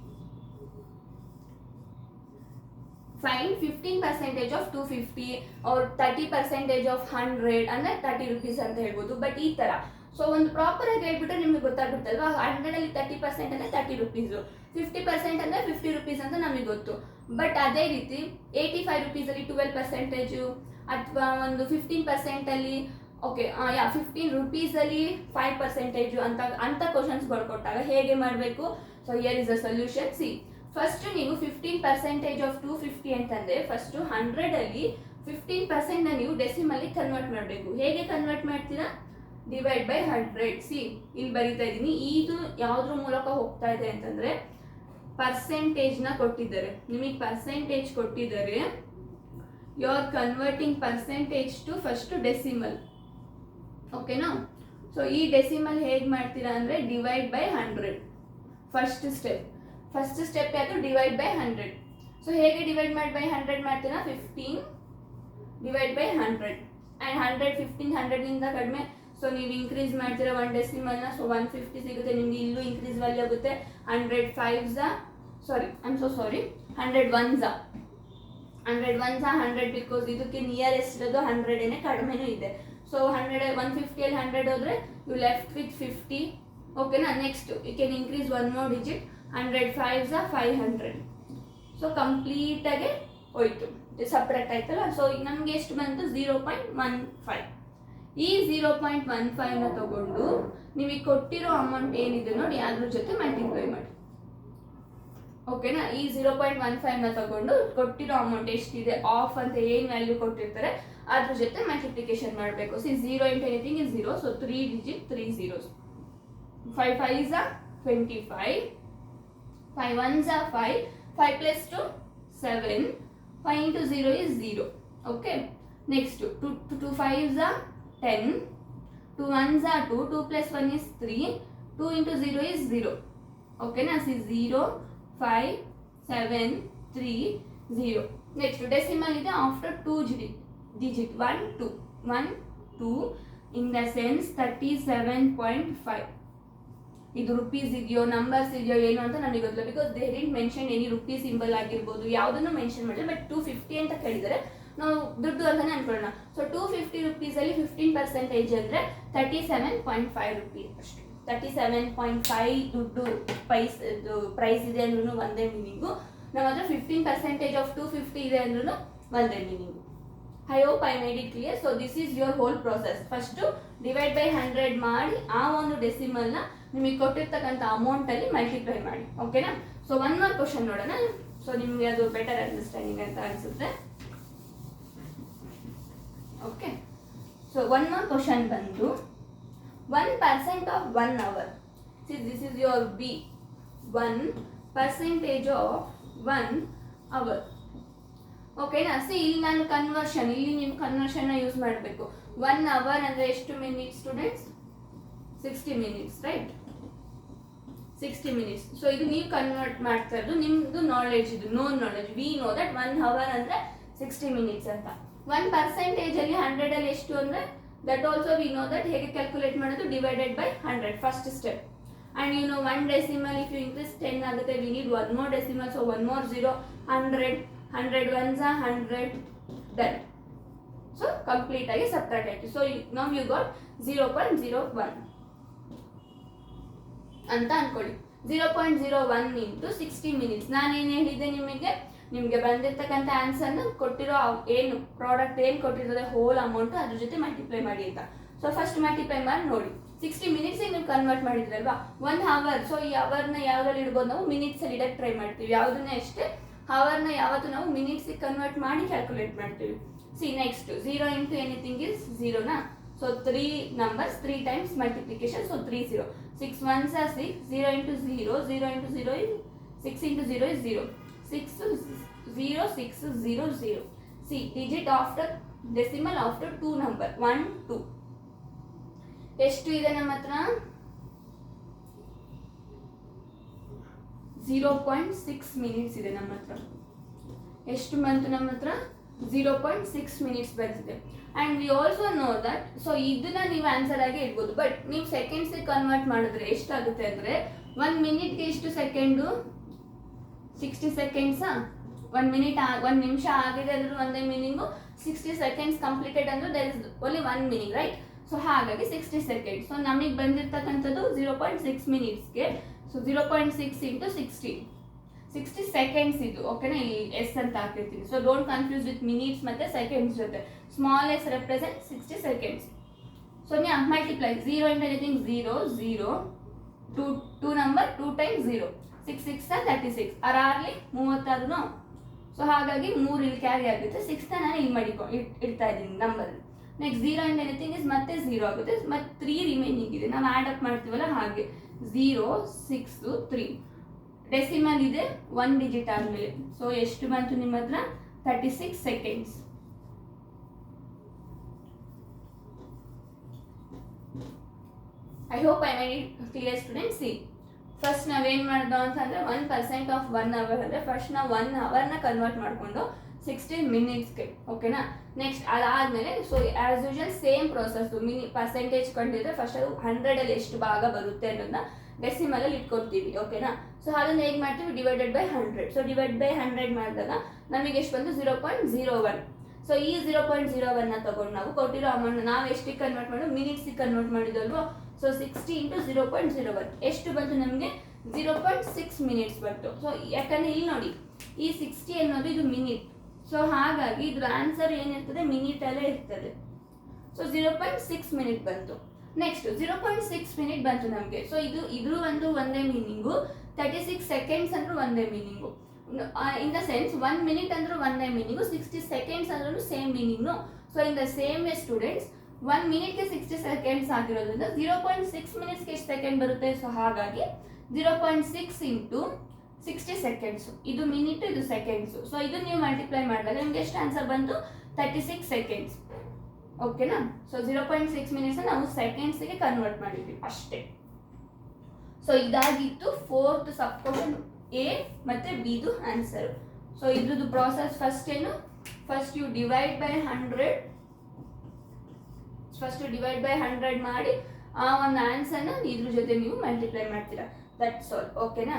Find 15% of 250 or 30% of 100 ಅಂದರೆ 30 rupees ಅಂತ ಹೇಳ್ಬೋದು. ಬಟ್ ಈ ಥರ ಸೊ ಒಂದು ಪ್ರಾಪರ್ ಆಗಿ ಹೇಳ್ಬಿಟ್ರೆ ನಿಮಗೆ ಗೊತ್ತಾಗುತ್ತಲ್ವಾ. 100ಅಲ್ಲಿ 30% ಅಂದರೆ 30 rupees, 50% ಅಂದರೆ 50 rupees ಅಂತ ನಮಗೆ ಗೊತ್ತು. ಬಟ್ ಅದೇ ರೀತಿ 85 rupeesಲ್ಲಿ 12% ಅಥವಾ ಒಂದು 15%ಅಲ್ಲಿ ಓಕೆ 15 rupeesಲ್ಲಿ 5% ಅಂತ ಕ್ವಶನ್ಸ್ ಬರ್ಕೊಟ್ಟಾಗ ಹೇಗೆ ಮಾಡಬೇಕು? So here is a solution. First ನೀವು 15% ಆಫ್ 250 ಅಂತಂದರೆ ಫಸ್ಟು 100ಅಲ್ಲಿ 15% ನೀವು ಡೆಸಿಮಲ್ಲಿ ಕನ್ವರ್ಟ್ ಮಾಡಬೇಕು. ಹೇಗೆ ಕನ್ವರ್ಟ್ ಮಾಡ್ತೀರಾ? Divide by 100. ಇಲ್ಲಿ ಬರೀತಾ ಇದ್ದೀನಿ. ಇದು ಯಾವುದ್ರ ಮೂಲಕ ಹೋಗ್ತಾ ಇದೆ ಅಂತಂದರೆ ಪರ್ಸೆಂಟೇಜ್ನ ಕೊಟ್ಟಿದ್ದಾರೆ. ನಿಮಗೆ ಪರ್ಸೆಂಟೇಜ್ ಕೊಟ್ಟಿದ್ದಾರೆ. You are converting percentage to first decimal. ಓಕೆನಾ? ಸೊ ಈ ಡೆಸಿಮಲ್ ಹೇಗೆ ಮಾಡ್ತೀರಾ ಅಂದರೆ ಡಿವೈಡ್ ಬೈ 100 ಫಸ್ಟ್ ಸ್ಟೆಪ್ ಯಾವುದು? Divide by 100. ಸೊ ಹೇಗೆ ಡಿವೈಡ್ ಬೈ 100 ಮಾಡ್ತೀರಾ? 15 ಡಿವೈಡ್ ಬೈ 100 ಆ್ಯಂಡ್ 100 15 100ನಿಂದ ಕಡಿಮೆ. ಸೊ ನೀವು ಇನ್ಕ್ರೀಸ್ ಮಾಡ್ತೀರಾ 1 ಡೆಸಿಮಲ್ನ. ಸೊ 150 ಸಿಗುತ್ತೆ ನಿಮಗೆ. ಇಲ್ಲೂ ಇನ್ಕ್ರೀಸ್ ವ್ಯಾಲ್ಯೂ ಆಗುತ್ತೆ. 100 5s 100 1s 100 ಬಿಕಾಸ್ ಇದಕ್ಕೆ ನಿಯರೆಸ್ಟ್ ಇರೋದು 100 ಕಡಿಮೆನೂ ಇದೆ. ಸೊ 150ಅಲ್ಲಿ 100 ಹೋದರೆ ಯು ಲೆಫ್ಟ್ ವಿತ್ 50. ಓಕೆನಾ? Next you can increase 1 more digit. 100 5s 500. So ಕಂಪ್ಲೀಟಾಗಿ ಹೋಯ್ತು, ಸಪ್ರೇಟ್ ಆಯ್ತಲ್ಲ. ಸೊ ಈಗ ನಮಗೆ ಎಷ್ಟು ಬಂತು? 0.15. ಈ 0.15ನ ತಗೊಂಡು ನಿಮಗೆ ಕೊಟ್ಟಿರೋ ಅಮೌಂಟ್ ಏನಿದೆ ನೋಡಿ ಅದ್ರ ಜೊತೆ ಮಲ್ಟಿಪ್ಲೈ ಮಾಡಿ. ಓಕೆನಾ? ಈ 0.15ನ ತಗೊಂಡು ಕೊಟ್ಟಿರೋ ಅಮೌಂಟ್ ಎಷ್ಟಿದೆ ಆಫ್ ಅಂತ ಏನು ವ್ಯಾಲ್ಯೂ ಕೊಟ್ಟಿರ್ತಾರೆ ಅದ್ರ ಜೊತೆ ಮಲ್ಟಿಪ್ಲಿಕೇಶನ್ ಮಾಡಬೇಕು. 0 into anything is 0. So 3 digit 3 zeros. 5 5s 25. 5 1s 5. 5 plus 2 7. 5 into 0 is 0. Okay. Next 2 5s 10. 2 1s 2. 2 plus 1 is 3. 2 into 0 is 0. Okay na? See 0 5 7 3 0. Next decimal is after 2 digit 1 2 1 2 in the sense 37.5. ಇದು rupees ಇದೆಯೋ numbers ಇದೆಯೋ ಏನು ಅಂತ ನನಗೆ ಗೊತ್ತಿಲ್ಲ. Because they didn't mention any rupee symbol ಆಗಿರ್ಬೋದು, ಯಾವುದನ್ನು mention ಮಾಡಿಲ್ಲ. ಬಟ್ 250 ಅಂತ ಕೇಳಿದರೆ ನಾವು ದುಡ್ಡು ಅಂತಾನೆ ಅನ್ಕೊಳ್ಳೋಣ. ಸೊ 250 rupeesಲ್ಲಿ 15% ಅಂದರೆ 37.5 rupees ಅಷ್ಟು. 37.5 ದುಡ್ಡು ಪ್ರೈಸ್ ಇದೆ ಅಂದ್ರೂ ಒಂದೇ ಮೀನಿಂಗು. ನಮ್ಮ ಹತ್ರ 15% ಆಫ್ 250 ಇದೆ ಅಂದ್ರೂ ಒಂದೇ meaning. I hope I made it clear. So this is your hole process. First divide by 100 ಮಾಡಿ ಆ ಒಂದು ಡೆಸಿಮಲ್ನ ನಿಮಗೆ ಕೊಟ್ಟಿರ್ತಕ್ಕಂಥ ಅಮೌಂಟಲ್ಲಿ ಮಲ್ಟಿಪ್ಲೈ ಮಾಡಿ. ಓಕೆನಾ? ಸೊ 1 more ಕ್ವಶನ್ ನೋಡೋಣ. ಸೊ ನಿಮಗೆ ಅದು ಬೆಟರ್ ಅಂಡರ್ಸ್ಟ್ಯಾಂಡಿಂಗ್ ಅಂತ ಅನಿಸುತ್ತೆ. ಓಕೆ. ಸೊ 1 more ಕ್ವಶನ್ ಬಂದು 1% of 1 hour. This is your B. 1% of 1 hour. ಓಕೆನಾ? ಇಲ್ಲಿ ನಾನು ಇಲ್ಲಿ ನೀವು ಕನ್ವರ್ಷನ್ನ ಯೂಸ್ ಮಾಡಬೇಕು. 1 hour ಅಂದರೆ ಎಷ್ಟು minutes students? 60 minutes, right? 60 minutes. So ಇದು ನೀವು ಕನ್ವರ್ಟ್ ಮಾಡ್ತಾ ಇರೋದು ನಿಮ್ಮದು ನಾಲೆಡ್ಜ್, ಇದು known knowledge. We know that 1 hour ಅಂದರೆ 60 minutes ಅಂತ. 1%ಅಲ್ಲಿ 100ಅಲ್ಲಿ ಎಷ್ಟು ಅಂದರೆ that also we know that. ಹೇಗೆ ಕ್ಯಾಲ್ಕುಲೇಟ್ ಮಾಡೋದು? Divided by 100 first step. And you know 1 decimal if you increase 10 ಆಗುತ್ತೆ. We need 1 more decimal. So 1 more 0. 100 101s 100 done. So complete ಆಗಿ separate ಆಯಿತು. ಸೊ ನೌ ಯು ಗಾಟ್ 0.01 ಅಂತ ಅನ್ಕೊಳ್ಳಿ. 0.01 into 60 minutes. ನಾನೇನು ಹೇಳಿದ್ದೆ ನಿಮಗೆ ಬಂದಿರ್ತಕ್ಕಂಥ ಆನ್ಸರ್ನ ಕೊಟ್ಟಿರೋ ಏನು ಪ್ರಾಡಕ್ಟ್ ಏನು ಕೊಟ್ಟಿರೋದೇ ಹೋಲ್ ಅಮೌಂಟು ಅದ್ರ ಜೊತೆ ಮಲ್ಟಿಪ್ಲೈ ಮಾಡಿ ಅಂತ. ಸೊ ಫಸ್ಟ್ ಮಲ್ಟಿಪ್ಲೈ ಮಾಡಿ ನೋಡಿ. 60 minutes ನೀವು ಕನ್ವರ್ಟ್ ಮಾಡಿದ್ರಲ್ವಾ? 1 hour. ಸೊ ಈ ಅವರ್ನ ಯಾವುದ್ರಲ್ಲಿ ಇಡ್ಬೋದು ನಾವು? ಮಿನಿಟ್ಸಲ್ಲಿ ಇಡಕ್ಕೆ ಟ್ರೈ ಮಾಡ್ತೀವಿ. ಯಾವುದನ್ನ ಅಷ್ಟೇ ಅವರ್ನ ಯಾವತ್ತು ನಾವು ಮಿನಿಟ್ಸಿಗೆ ಕನ್ವರ್ಟ್ ಮಾಡಿ ಕ್ಯಾಲ್ಕುಲೇಟ್ ಮಾಡ್ತೀವಿ. Next 0 into anything is 0 so 3 numbers 3 times multiplication. So 3 0. 6 1s are 6. 0 into 0. 0 into 0 is 6 into 0 is 0. 6 0 6 0 0. C digit after decimal after 2 number 1 2 ಎಷ್ಟು ಇದೆ ನಮ್ಮ ಹತ್ರ 0.6 ಮಿನಿಟ್ಸ್ ಇದೆ ನಮ್ಮ ಹತ್ರ. ಎಷ್ಟು ಬಂತು ನಮ್ಮ ಹತ್ರ 0.6 ಮಿನಿಟ್ಸ್ ಬಂದಿದೆ. And we also no that, so ಇದನ್ನ ನೀವು ಆನ್ಸರ್ ಆಗಿ ಇಡ್ಬೋದು. ಬಟ್ ನೀವು ಸೆಕೆಂಡ್ಸಿಗೆ ಕನ್ವರ್ಟ್ ಮಾಡಿದ್ರೆ ಎಷ್ಟಾಗುತ್ತೆ ಅಂದರೆ 1 ಮಿನಿಟ್ಗೆ ಎಷ್ಟು ಸೆಕೆಂಡು 60 ಸೆಕೆಂಡ್ಸಾ. 1 ನಿಮಿಷ ಆಗಿದೆ ಅಂದ್ರೆ ಒಂದೇ ಮೀನಿಂಗು, 60 ಸೆಕೆಂಡ್ಸ್ ಕಂಪ್ಲೀಟೆಡ್ ಅಂದ್ರೆ there is only 1 meaning, right. So ಹಾಗಾಗಿ 60 ಸೆಕೆಂಡ್ಸ್. ಸೊ ನಮಗೆ ಬಂದಿರ್ತಕ್ಕಂಥದ್ದು 0.6 ಮಿನಿಟ್ಸ್ಗೆ. ಸೊ 0.6 ಇಂಟು 60 ಸೆಕೆಂಡ್ಸ್ ಇದು, ಓಕೆನಾ. ಇಲ್ಲಿ ಎಸ್ ಅಂತ ಹಾಕಿರ್ತೀನಿ. So don't confuse with minutes ಮತ್ತು ಸೆಕೆಂಡ್ಸ್ ಜೊತೆ. Small S represent 60 seconds. So ನೀವು multiply 0 into anything 0 0 2 number 2 times 0 6 6 36 ಅರಾರ್ಲಿ 36. ಸೊ ಹಾಗಾಗಿ 3 ಇಲ್ಲಿ ಕ್ಯಾರಿ ಆಗುತ್ತೆ. 6ನ ನಾನು ಇಲ್ಲಿ ಇಡ್ತಾ ಇದ್ದೀನಿ number. Next 0 into anything is ಮತ್ತೆ 0 ಆಗುತ್ತೆ. ಮತ್ತೆ 3 ರಿಮೈನಿಂಗ್ ಇದೆ, ನಾವು ಆ್ಯಡ್ ಅಪ್ ಮಾಡ್ತೀವಲ್ಲ ಹಾಗೆ 0 6 3. ಡೆಸಿಮಲ್ ಇದೆ 1 ಡಿಜಿಟ್ ಆದಮೇಲೆ. ಸೊ ಎಷ್ಟು ಬಂತು ನಿಮ್ಮ ಹತ್ರ 36 seconds. I hope I made it clear student. C first ನಾವೇನು ಮಾಡ್ದೋ ಅಂತಂದರೆ 1% ಆಫ್ 1 ಅವರ್ ಅಂದರೆ ಫಸ್ಟ್ ನಾವು 1 ಅವರ್ನ ಕನ್ವರ್ಟ್ ಮಾಡಿಕೊಂಡು 60 ಮಿನಿಟ್ಸ್ಗೆ, ಓಕೆನಾ. ನೆಕ್ಸ್ಟ್ ಅದಾದಮೇಲೆ so as usual same process. Percentage ಕಂಡಿದ್ರೆ ಫಸ್ಟ್ ಅದು 100ಅಲ್ಲಿ ಎಷ್ಟು ಭಾಗ ಬರುತ್ತೆ ಅನ್ನೋದನ್ನ ಡೆಸಿಮಲಲ್ಲಿ ಇಟ್ಕೊಡ್ತೀವಿ, ಓಕೆನಾ. ಸೊ ಅದನ್ನು ಹೇಗೆ ಮಾಡ್ತೀವಿ divided by 100. So divide by 100 ಮಾಡಿದಾಗ ನಮಗೆ ಎಷ್ಟು ಬಂದು 0.01. ಸೊ ಈ 0.01ನ ತಗೊಂಡು ನಾವು ಕೊಟ್ಟಿರೋ ಅಮೌಂಟ್ ನಾವು ಎಷ್ಟಿಗೆ ಕನ್ವರ್ಟ್ ಮಾಡೋದು ಮಿನಿಟ್ಸಿಗೆ ಕನ್ವರ್ಟ್ ಮಾಡಿದಲ್ವೋ. ಸೊ 60 ಇಂಟು 0.01 ಎಷ್ಟು ಬಂತು ನಮಗೆ 0.6 ಮಿನಿಟ್ಸ್ ಬಂತು. ಸೊ ಯಾಕಂದರೆ ಇಲ್ಲಿ ನೋಡಿ ಈ 60 ಅನ್ನೋದು ಇದು ಮಿನಿಟ್. ಸೊ ಹಾಗಾಗಿ ಇದ್ರ ಆನ್ಸರ್ ಏನಿರ್ತದೆ ಮಿನಿಟಲ್ಲೇ ಇರ್ತದೆ. ಸೊ 0.6 ಮಿನಿಟ್ ಬಂತು. ನೆಕ್ಸ್ಟ್ 0.6 ಮಿನಿಟ್ ಬಂತು ನಮಗೆ. ಸೊ ಇದ್ರ ಒಂದೇ ಮೀನಿಂಗು, 36 ಸೆಕೆಂಡ್ಸ್ ಅಂದ್ರೂ ಒಂದೇ meaning. In the sense 1 minute ಅಂದ್ರೂ ಒಂದೇ ಮೀನಿಂಗು, 60 ಸೆಕೆಂಡ್ಸ್ ಅಂದ್ರೂ same meaning. So in the same way students 1 ಮಿನಿಟ್ಗೆ 60 seconds ಆಗಿರೋದ್ರಿಂದ 0.6 ಮಿನಿಟ್ಸ್ಗೆ ಎಷ್ಟು ಸೆಕೆಂಡ್ ಬರುತ್ತೆ. ಸೊ ಹಾಗಾಗಿ 0.6 ಇಂಟು 60 ಸೆಕೆಂಡ್ಸು. ಇದು ಮಿನಿಟ್, ಇದು ಸೆಕೆಂಡ್ಸು. ಸೊ ಇದು ನೀವು ಮಲ್ಟಿಪ್ಲೈ ಮಾಡಿದಾಗ ನಿಮ್ಗೆ ಎಷ್ಟು ಆನ್ಸರ್ ಬಂತು 36 ಸೆಕೆಂಡ್ಸ್, ಓಕೆನಾ. ಸೊ 0.6 ಮಿನಿಟ್ಸ್ ನಾವು ಸೆಕೆಂಡ್ಸ್ಗೆ ಕನ್ವರ್ಟ್ ಮಾಡಿದ್ವಿ ಅಷ್ಟೇ. ಸೊ ಇದಾಗಿತ್ತು 4th ಸಬ್ ಕ್ವಶನ್ ಎ ಮತ್ತು ಬಿದು ಆನ್ಸರ್. ಸೊ ಇದ್ರದ್ದು ಪ್ರಾಸೆಸ್ ಫಸ್ಟ್ ಏನು, ಫಸ್ಟ್ ಯು ಡಿವೈಡ್ ಬೈ 100 ಮಾಡಿ ಆ ಒಂದು ಆನ್ಸರ್ನ ಇದ್ರ ಜೊತೆ ನೀವು ಮಲ್ಟಿಪ್ಲೈ ಮಾಡ್ತೀರಾ. ದಟ್ಸ್ ಆಲ್, ಓಕೆನಾ.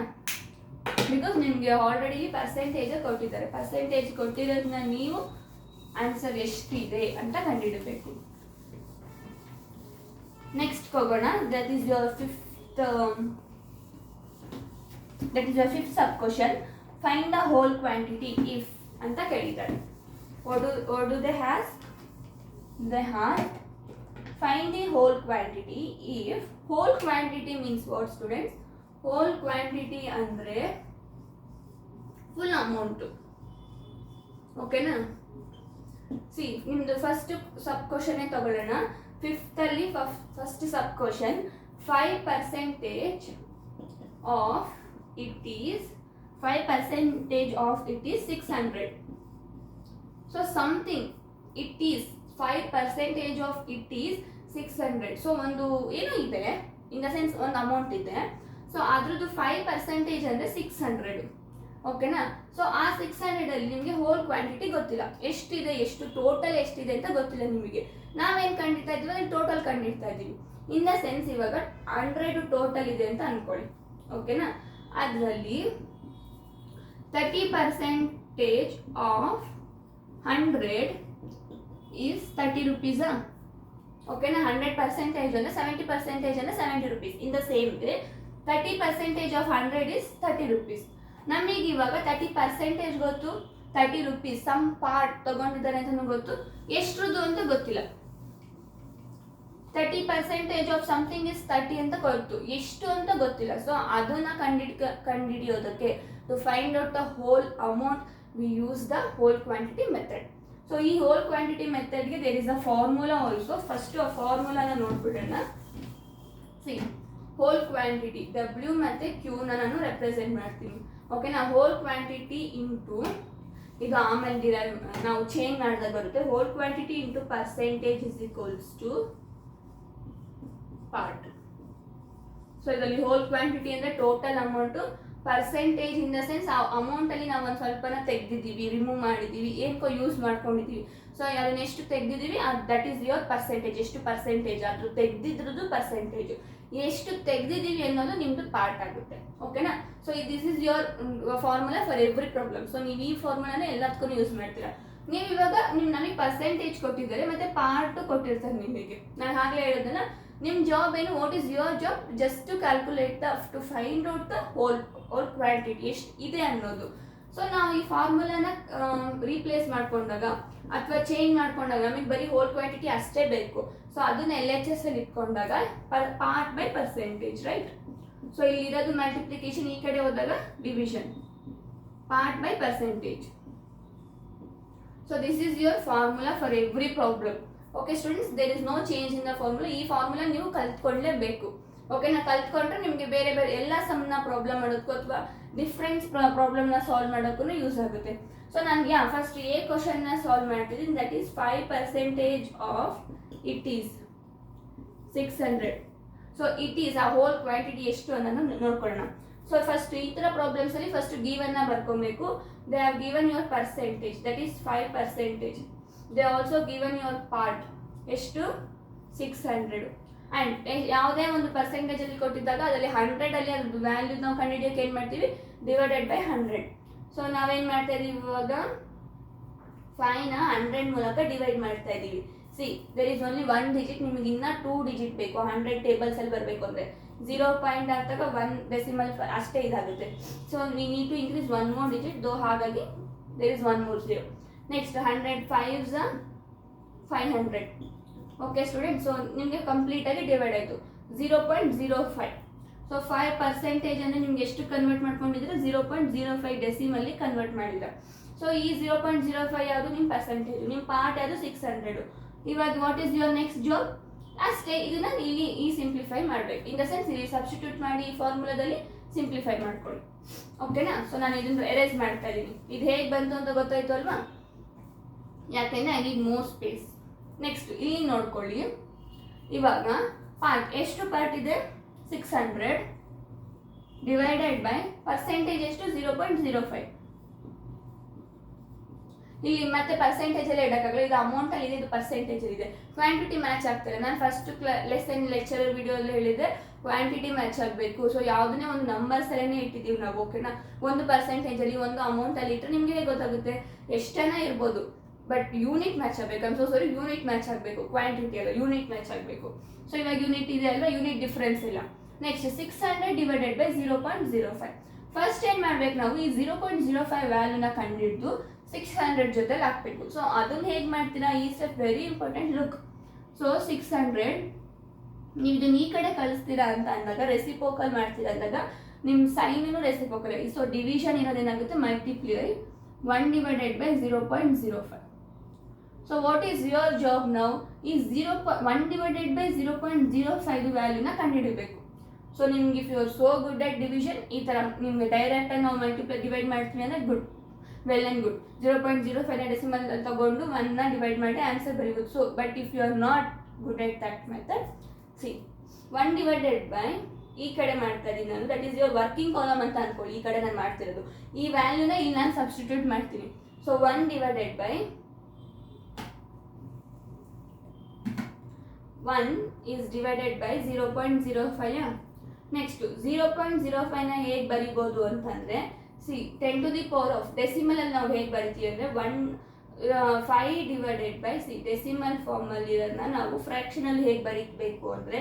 ಬಿಕಾಸ್ ನಿಮಗೆ ಆಲ್ರೆಡಿ ಪರ್ಸೆಂಟೇಜ್ ಕೊಟ್ಟಿದ್ದಾರೆ. ಪರ್ಸೆಂಟೇಜ್ ಕೊಟ್ಟಿರೋದನ್ನ ನೀವು ಆನ್ಸರ್ ಎಷ್ಟಿದೆ ಅಂತ ಕಂಡುಹಿಡಬೇಕು. ನೆಕ್ಸ್ಟ್ ಹೋಗೋಣ. That is your fifth sub question. Find the whole quantity if ಅಂತ ಕೇಳಿದ್ದಾರೆ. what do they have? They have find the whole quantity if. Whole quantity means what students? Whole quantity ಅಂದ್ರೆ full amount, ಓಕೆನಾ. C ನಿಮ್ಮದು first ಸಬ್ ಕ್ವಶನ್ನೇ ತಗೊಳ್ಳೋಣ. 5th ಅಲ್ಲಿ first sub question 5% of it is 600. So something it is 5% of it is 600. So ಒಂದು ಏನು ಇದೆ, ಇನ್ the sense ಒಂದು amount ಇದೆ. ಸೊ ಅದ್ರದ್ದು 5% ಅಂದರೆ 600, ಓಕೆನಾ. ಸೊ ಆ 600ಅಲ್ಲಿ ನಿಮಗೆ ಹೋಲ್ ಕ್ವಾಂಟಿಟಿ ಗೊತ್ತಿಲ್ಲ, ಎಷ್ಟಿದೆ, ಎಷ್ಟು ಟೋಟಲ್ ಎಷ್ಟಿದೆ ಅಂತ ಗೊತ್ತಿಲ್ಲ ನಿಮಗೆ. ನಾವೇನು ಕಂಡಿಡ್ತಾ ಇದ್ದೀವಿ ಅಂದರೆ ಟೋಟಲ್ ಕಂಡಿಡ್ತಾ ಇದ್ದೀವಿ. ಇನ್ ದ ಸೆನ್ಸ್ ಇವಾಗ 100 ಟೋಟಲ್ ಇದೆ ಅಂತ ಅಂದ್ಕೊಳ್ಳಿ, ಓಕೆನಾ. ಅದರಲ್ಲಿ 30% ಆಫ್ 100 ಈಸ್ 30 rupees, ಓಕೆನಾ. 100% ಅಂದರೆ 70% ಅಂದರೆ 70 rupees. In the same way 30% of 100 is 30 rupees. ನಮಗೆ ಇವಾಗ 30% ಗೊತ್ತು, 30 rupees ಸಮ್ ಪಾರ್ಟ್ ತಗೊಂಡಿದ್ದಾರೆ ಅಂತ ಗೊತ್ತು, ಎಷ್ಟ್ರದ್ದು ಅಂತ ಗೊತ್ತಿಲ್ಲ. 30% ಆಫ್ ಸಮಥಿಂಗ್ ಇಸ್ 30 ಅಂತ ಗೊತ್ತು, ಎಷ್ಟು ಅಂತ ಗೊತ್ತಿಲ್ಲ. ಸೊ ಅದನ್ನ ಕಂಡುಹಿಡಿಯೋದಕ್ಕೆ to find out the whole amount we use the whole quantity method. So ಈ ಹೋಲ್ ಕ್ವಾಂಟಿಟಿ ಮೆಥಡ್ಗೆ there is a formula also. First ಆ ಫಾರ್ಮುಲಾನ ನೋಡ್ಬಿಡೋಣ. ಸಿ ಹೋಲ್ ಕ್ವಾಂಟಿಟಿ W ಮತ್ತು Qನ ನಾನು ರೆಪ್ರೆಸೆಂಟ್ ಮಾಡ್ತೀನಿ, ಓಕೆನಾ. ಹೋಲ್ ಕ್ವಾಂಟಿಟಿ ಇಂಟು ಇದು ಆಮೇಲೆ ಡಿರೈವ್ ನಾವು ಚೇಂಜ್ ಮಾಡಿದಾಗ ಬರುತ್ತೆ. Whole quantity into percentage is equals to part. So ಇದರಲ್ಲಿ ಹೋಲ್ ಕ್ವಾಂಟಿಟಿ ಅಂದರೆ total amount, percentage in the sense ಆ ಅಮೌಂಟಲ್ಲಿ ನಾವು ಒಂದು ಸ್ವಲ್ಪನ ತೆಗೆದಿದ್ದೀವಿ, ರಿಮೂವ್ ಮಾಡಿದ್ದೀವಿ, ಏನಕ್ಕೋ ಯೂಸ್ ಮಾಡ್ಕೊಂಡಿದ್ದೀವಿ. ಸೊ ಅದನ್ನ ಎಷ್ಟು ತೆಗೆದಿದ್ದೀವಿ ದಟ್ ಈಸ್ ಯುವರ್ ಪರ್ಸೆಂಟೇಜ್. ಎಷ್ಟು ಪರ್ಸೆಂಟೇಜ್ ಆದರೂ ತೆಗೆದಿದ್ರದ್ದು ಪರ್ಸೆಂಟೇಜು, ಎಷ್ಟು ತೆಗೆದಿದ್ದೀವಿ ಅನ್ನೋದು ನಿಮ್ಮದು ಪಾರ್ಟ್ ಆಗುತ್ತೆ. ಓಕೆನಾ? So this is your formula for every problem. So ನೀವು ಈ ಫಾರ್ಮುಲಾನೇ ಎಲ್ಲದಕ್ಕೂ ಯೂಸ್ ಮಾಡ್ತೀರಾ. ನೀವು ಇವಾಗ ನಮಗೆ ಪರ್ಸೆಂಟೇಜ್ ಕೊಟ್ಟಿದ್ದಾರೆ ಮತ್ತು ಪಾರ್ಟು ಕೊಟ್ಟಿರ್ತಾರೆ ನಿಮಗೆ. ನಾನು ಆಗಲೇ ಹೇಳೋದನ್ನ, ನಿಮ್ಮ ಜಾಬ್ ಏನು, what is your job, just to calculate to find out the whole quantity ಎಷ್ಟು ಇದೆ ಅನ್ನೋದು. ಸೊ ನಾವು ಈ ಫಾರ್ಮುಲಾನ ರೀಪ್ಲೇಸ್ ಮಾಡ್ಕೊಂಡಾಗ ಅಥವಾ ಚೇಂಜ್ ಮಾಡ್ಕೊಂಡಾಗ ನಮಗೆ ಬರೀ ಹೋಲ್ ಕ್ವಾಂಟಿಟಿ ಅಷ್ಟೇ ಬೇಕು. ಸೊ ಅದನ್ನ LHS ಅಲ್ಲಿ ಇಟ್ಕೊಂಡಾಗ part by percentage, right? So ಇಲ್ಲಿರೋದು ಮಲ್ಟಿಪ್ಲಿಕೇಶನ್, ಈ ಕಡೆ ಹೋದಾಗ division, part by percentage. So this is your formula for every problem. Okay students, there is no change in the formula. ಈ ಫಾರ್ಮುಲಾ ನೀವು ಕಲ್ತ್ಕೊಳ್ಳೇಬೇಕು. ಓಕೆನಾ? ಕಲ್ತ್ಕೊಂಡ್ರೆ ನಿಮಗೆ ಬೇರೆ ಬೇರೆ ಎಲ್ಲ ಸಮ್ನ ಪ್ರಾಬ್ಲಮ್ ಮಾಡೋದಕ್ಕೂ ಅಥವಾ ಡಿಫ್ರೆನ್ಸ್ ಪ್ರಾಬ್ಲಮ್ನ ಸಾಲ್ವ್ ಮಾಡೋಕ್ಕೂ ಯೂಸ್ ಆಗುತ್ತೆ. ಸೊ ನನಗೆ ಫಸ್ಟ್ ಎ ಕ್ವಶನ್ನ ಸಾಲ್ವ್ ಮಾಡ್ತಿದ್ದೀನಿ. That is 5% of it is 600. So it is ಆ ಹೋಲ್ ಕ್ವಾಂಟಿಟಿ ಎಷ್ಟು ಅನ್ನೋದನ್ನು ನೋಡ್ಕೊಳ್ಳೋಣ. ಸೊ ಫಸ್ಟ್ ಈ ಥರ ಪ್ರಾಬ್ಲಮ್ಸಲ್ಲಿ ಫಸ್ಟ್ ಗಿವನ್ನ ಬರ್ಕೊಬೇಕು. They have given your percentage, that is 5%. They also given your part ಎಷ್ಟು 600. ಆ್ಯಂಡ್ ಯಾವುದೇ ಒಂದು ಪರ್ಸೆಂಟೇಜಲ್ಲಿ ಕೊಟ್ಟಿದ್ದಾಗ ಅದರಲ್ಲಿ 100ಅಲ್ಲಿ ಅದ್ರ ವ್ಯಾಲ್ಯೂ ನಾವು ಕಂಡುಹಿಡಿಯೋಕೆ ಏನು ಮಾಡ್ತೀವಿ, ಡಿವೈಡೆಡ್ ಬೈ 100. ಸೊ ನಾವೇನು ಮಾಡ್ತಾ ಇದೀವಿ ಇವಾಗ, 5ನ 100 ಮೂಲಕ ಡಿವೈಡ್ ಮಾಡ್ತಾ ಇದ್ದೀವಿ. See there is only 1 digit, ನಿಮಗೆ ಇನ್ನೂ 2 ಡಿಜಿಟ್ ಬೇಕು 100 ಟೇಬಲ್ಸಲ್ಲಿ ಬರಬೇಕು ಅಂದರೆ. 0 ಪಾಯಿಂಟ್ ಆಗ್ತಾಗ 1 ಡೆಸಿಮಲ್ ಅಷ್ಟೇ ಇದಾಗುತ್ತೆ. So we need to increase 1 more digit, though ಹಾಗಾಗಿ there is 1 more 0. Next 100 5s 500. Okay student, so ನಿಮಗೆ ಕಂಪ್ಲೀಟಾಗಿ ಡಿವೈಡ್ ಆಯಿತು 0.05. ಸೊ 5% ಅಂದರೆ ನಿಮ್ಗೆ ಎಷ್ಟು ಕನ್ವರ್ಟ್ ಮಾಡ್ಕೊಂಡಿದ್ರೆ 0.05 ಡೆಸಿಮಲ್ಲಿ ಕನ್ವರ್ಟ್ ಮಾಡಿದ್ರೆ. ಸೊ ಈ 0.05 ಯಾವುದು ನಿಮ್ಮ ಪರ್ಸೆಂಟೇಜು, ನಿಮ್ಮ ಪಾರ್ಟ್ ಯಾವುದು 600. ಇವಾಗ what is your next job, ಅಷ್ಟೇ ಇದನ್ನ ಇಲ್ಲಿ ಈ ಸಿಂಪ್ಲಿಫೈ ಮಾಡಬೇಕು. ಇನ್ ದ ಸೆನ್ಸ್ ಇಲ್ಲಿ ಸಬ್ಸ್ಟಿಟ್ಯೂಟ್ ಮಾಡಿ ಈ ಫಾರ್ಮುಲಾದಲ್ಲಿ ಸಿಂಪ್ಲಿಫೈ ಮಾಡ್ಕೊಳ್ಳಿ. ಓಕೆನಾ? ಸೊ ನಾನು ಇದನ್ನು ಎರೇಸ್ ಮಾಡ್ತಾ ಇದ್ದೀನಿ. ಇದು ಹೇಗೆ ಬಂತು ಅಂತ ಗೊತ್ತಾಯ್ತು ಅಲ್ವಾ? ಯಾಕೆಂದರೆ I need more space. Next ಇಲ್ಲಿ ನೋಡ್ಕೊಳ್ಳಿ, ಇವಾಗ ಪಾರ್ಟ್ ಎಷ್ಟು ಪಾರ್ಟ್ ಇದೆ 600 ಡಿವೈಡೆಡ್ ಬೈ ಪರ್ಸೆಂಟೇಜ್ ಎಷ್ಟು 0.05. ಇಲ್ಲಿ ಮತ್ತೆ ಪರ್ಸೆಂಟೇಜಲ್ಲೇ ಇಡೋಕ್ಕಾಗಲ್ಲ, ಇದು ಅಮೌಂಟಲ್ಲಿ ಇದೆ, ಇದು ಪರ್ಸೆಂಟೇಜಲ್ಲಿ ಇದೆ. ಕ್ವಾಂಟಿಟಿ ಮ್ಯಾಚ್ ಆಗ್ತಾರೆ. ನಾನು ಫಸ್ಟ್ ಲೆಕ್ಚರರ್ ವಿಡಿಯೋಲ್ಲಿ ಹೇಳಿದೆ ಕ್ವಾಂಟಿಟಿ ಮ್ಯಾಚ್ ಆಗಬೇಕು. ಸೊ ಯಾವುದನ್ನೇ ಒಂದು ನಂಬರ್ಸಲ್ಲೇ ಇಟ್ಟಿದ್ದೀವಿ ನಾವು. ಓಕೆನಾ? ಒಂದು ಪರ್ಸೆಂಟೇಜಲ್ಲಿ ಒಂದು ಅಮೌಂಟಲ್ಲಿ ಇಟ್ಟರೆ ನಿಮಗೆ ಹೇಗೆ ಗೊತ್ತಾಗುತ್ತೆ, ಎಷ್ಟನ್ನ ಇರ್ಬೋದು, ಬಟ್ ಯೂನಿಟ್ ಮ್ಯಾಚ್ ಆಗಬೇಕು. ಯೂನಿಟ್ ಮ್ಯಾಚ್ ಆಗಬೇಕು, ಕ್ವಾಂಟಿಟಿ ಅಲ್ಲ, ಯೂನಿಟ್ ಮ್ಯಾಚ್ ಆಗಬೇಕು. ಸೊ ಇವಾಗ ಯೂನಿಟ್ ಇದೆ ಅಲ್ವಾ, ಯೂನಿಟ್ ಡಿಫ್ರೆನ್ಸ್ ಇಲ್ಲ. Next 600 divided by 0.05. ಫಸ್ಟ್ ಏನು ಮಾಡ್ಬೇಕು ನಾವು, ಈ 0.05 ವ್ಯಾಲ್ಯೂನ ಕಂಡುಹಿಡಿದು 600 ಜೊತೆಲಿ ಹಾಕ್ಬೇಕು. ಸೊ ಅದನ್ನ ಹೇಗೆ ಮಾಡ್ತೀರಾ, ಈ step very important. Look, so 600 ನೀವು ಇದನ್ನ ಈ ಕಡೆ ಕಳಿಸ್ತೀರಾ ಅಂತ ಅಂದಾಗ, ರೆಸಿಪೋಕಲ್ ಮಾಡ್ತೀರಾ ಅಂದಾಗ ನಿಮ್ಮ ಸೈನು ರೆಸಿಪೋಕಲ್. ಸೊ ಡಿವಿಷನ್ ಇರೋದೇನಾಗುತ್ತೆ, multiply 1 divided by 0.05. So what is your job now, ಈ 1 ಡಿವೈಡೆಡ್ ಬೈ 0.05 ವ್ಯಾಲ್ಯೂನ ಕಂಡುಹಿಡಬೇಕು. ಸೊ ನಿಮ್ಗೆ if you are so good at division, ಈ ಥರ ನಿಮಗೆ ಡೈರೆಕ್ಟಾಗಿ ನಾವು ಮಲ್ಟಿಪ್ಲೈ ಡಿವೈಡ್ ಮಾಡ್ತೀವಿ ಅಂದರೆ good, well and good. 0.05 decimal ತಗೊಂಡು 1ನ ಡಿವೈಡ್ ಮಾಡಿ ಆನ್ಸರ್ ಬರೀಬೋದು. So but if you are not good at that method, see 1 divided by ಈ ಕಡೆ ಮಾಡ್ತಾ ಇದ್ದೀನಿ ನಾನು, that is your working column ಅಂತ ಅನ್ಕೊಳ್ಳಿ. ಈ ಕಡೆ ನಾನು ಮಾಡ್ತಿರೋದು ಈ ವ್ಯಾಲ್ಯೂನ ಇಲ್ಲಿ ನಾನು ಸಬ್ಸ್ಟಿಟ್ಯೂಟ್ ಮಾಡ್ತೀನಿ. So 1 divided by 1 is divided by 0.05. Next 0.05ನ ಹೇಗೆ ಬರಿಬೋದು ಅಂತಂದರೆ, see 10 to the power of ಡೆಸಿಮಲಲ್ಲಿ ನಾವು ಹೇಗೆ ಬರಿತೀವಿ ಅಂದರೆ 5 ಡಿವೈಡೆಡ್ ಬೈ ಸಿ ಡೆಸಿಮಲ್ ಫಾರ್ಮಲ್ಲಿ ಇರೋದನ್ನ ನಾವು ಫ್ರ್ಯಾಕ್ಷನಲ್ಲಿ ಹೇಗೆ ಬರೀಬೇಕು ಅಂದರೆ,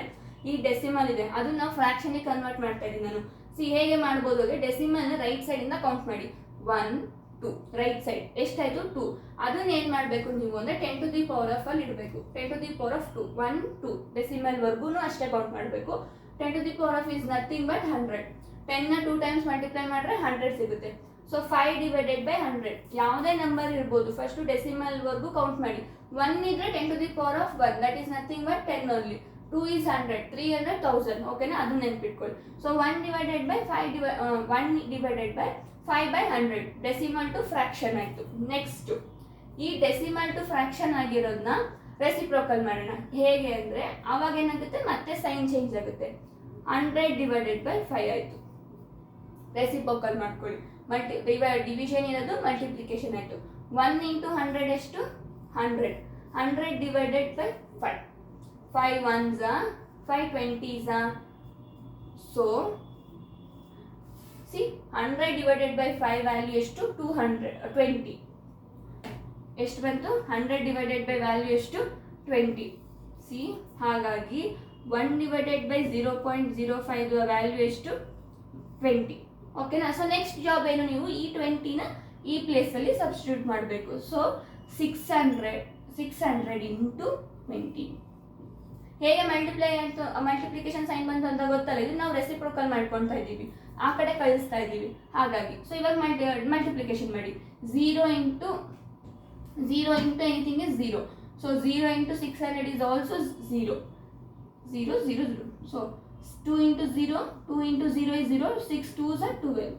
ಈ ಡೆಸಿಮಲ್ ಇದೆ ಅದನ್ನ ನಾವು ಫ್ರ್ಯಾಕ್ಷನಿಗೆ ಕನ್ವರ್ಟ್ ಮಾಡ್ತಾ ಇದ್ದೀನಿ ನಾನು. ಸಿ ಹೇಗೆ ಮಾಡ್ಬೋದು ಅಂದರೆ, ಡೆಸಿಮಲ್ನ ರೈಟ್ ಸೈಡಿಂದ ಕೌಂಟ್ ಮಾಡಿ 1 2 ರೈಟ್ ಸೈಡ್ ಎಷ್ಟಾಯಿತು 2. ಅದನ್ನ ಏನು ಮಾಡಬೇಕು ನೀವು ಅಂದರೆ 10 to the power of ಅಲ್ಲಿ ಇಡಬೇಕು. 10 to the power of 2 1 2 ಡೆಸಿಮಲ್ವರೆಗೂ ಅಷ್ಟೇ ಕೌಂಟ್ ಮಾಡಬೇಕು. 10 to the power of is nothing but 100. 10ನ 2 times multiply ಮಾಡಿದ್ರೆ 100 ಸಿಗುತ್ತೆ. ಸೊ 5 ಡಿವೈಡೆಡ್ ಬೈ 100 ಯಾವುದೇ ನಂಬರ್ ಇರ್ಬೋದು, ಫಸ್ಟು ಡೆಸಿಮಲ್ವರೆಗೂ ಕೌಂಟ್ ಮಾಡಿ. 1 ಇದ್ರೆ 10 to the power of 1, that is nothing but 10 only. 2 is 100, 300 1000. ಓಕೆನಾ? ಅದನ್ನ ನೆನ್ಪಿಟ್ಕೊಳ್ಳಿ. So 1 divided by 1 divided by 5/100 decimal to fraction ಆಯಿತು. ನೆಕ್ಸ್ಟ್ ಈ ಡೆಸಿಮಲ್ ಟು ಫ್ರಾಕ್ಷನ್ ಆಗಿರೋದನ್ನ ರೆಸಿಪ್ರೋಕಲ್ ಮಾಡೋಣ. ಹೇಗೆ ಅಂದರೆ ಅವಾಗ ಏನಾಗುತ್ತೆ, ಮತ್ತೆ ಸೈನ್ ಚೇಂಜ್ ಆಗುತ್ತೆ. 100/5 ಆಯಿತು. ರೆಸಿಪ್ರೋಕಲ್ ಮಾಡ್ಕೊಳ್ಳಿ. ಡಿವಿಷನ್ ಇರೋದು ಮಲ್ಟಿಪ್ಲಿಕೇಶನ್ ಆಯಿತು. 1 × 100 ಎಷ್ಟು? 100. 100/5. 5 1s 5 20s. So C 100/5 value ಎಷ್ಟು? 220. ಎಷ್ಟು ಬಂತು? 100/5 ವ್ಯಾಲ್ಯೂ ಎಷ್ಟು? 20. ಸಿ ಹಾಗಾಗಿ 1/0.05 ವ್ಯಾಲ್ಯೂ ಎಷ್ಟು? 20. ಓಕೆನಾ? ಸೊ ನೆಕ್ಸ್ಟ್ ಜಾಬ್ ಏನು, ನೀವು ಈ 20ನ ಈ ಪ್ಲೇಸಲ್ಲಿ ಸಬ್ಸ್ಟಿಟ್ಯೂಟ್ ಮಾಡಬೇಕು. ಸೊ 600 × 20. ಹೇಗೆ ಮಲ್ಟಿಪ್ಲಿಕೇಶನ್ ಸೈನ್ ಬಂತು ಅಂತ ಗೊತ್ತಲ್ಲ, ಇದು ನಾವು ರೆಸಿಪ್ರೋಕಲ್ ಮಾಡ್ಕೊಳ್ತಾ ಇದ್ದೀವಿ, ಆ ಕಡೆ ಕಳಿಸ್ತಾ ಇದ್ದೀವಿ. ಹಾಗಾಗಿ ಸೊ ಇವಾಗ ಮಲ್ಟಿಪ್ಲಿಕೇಶನ್ ಮಾಡಿ. 0 into anything is 0. So 0 into 600 is also 0. 0 0 0. So 2 into 0 is 0. 6 2s are 12.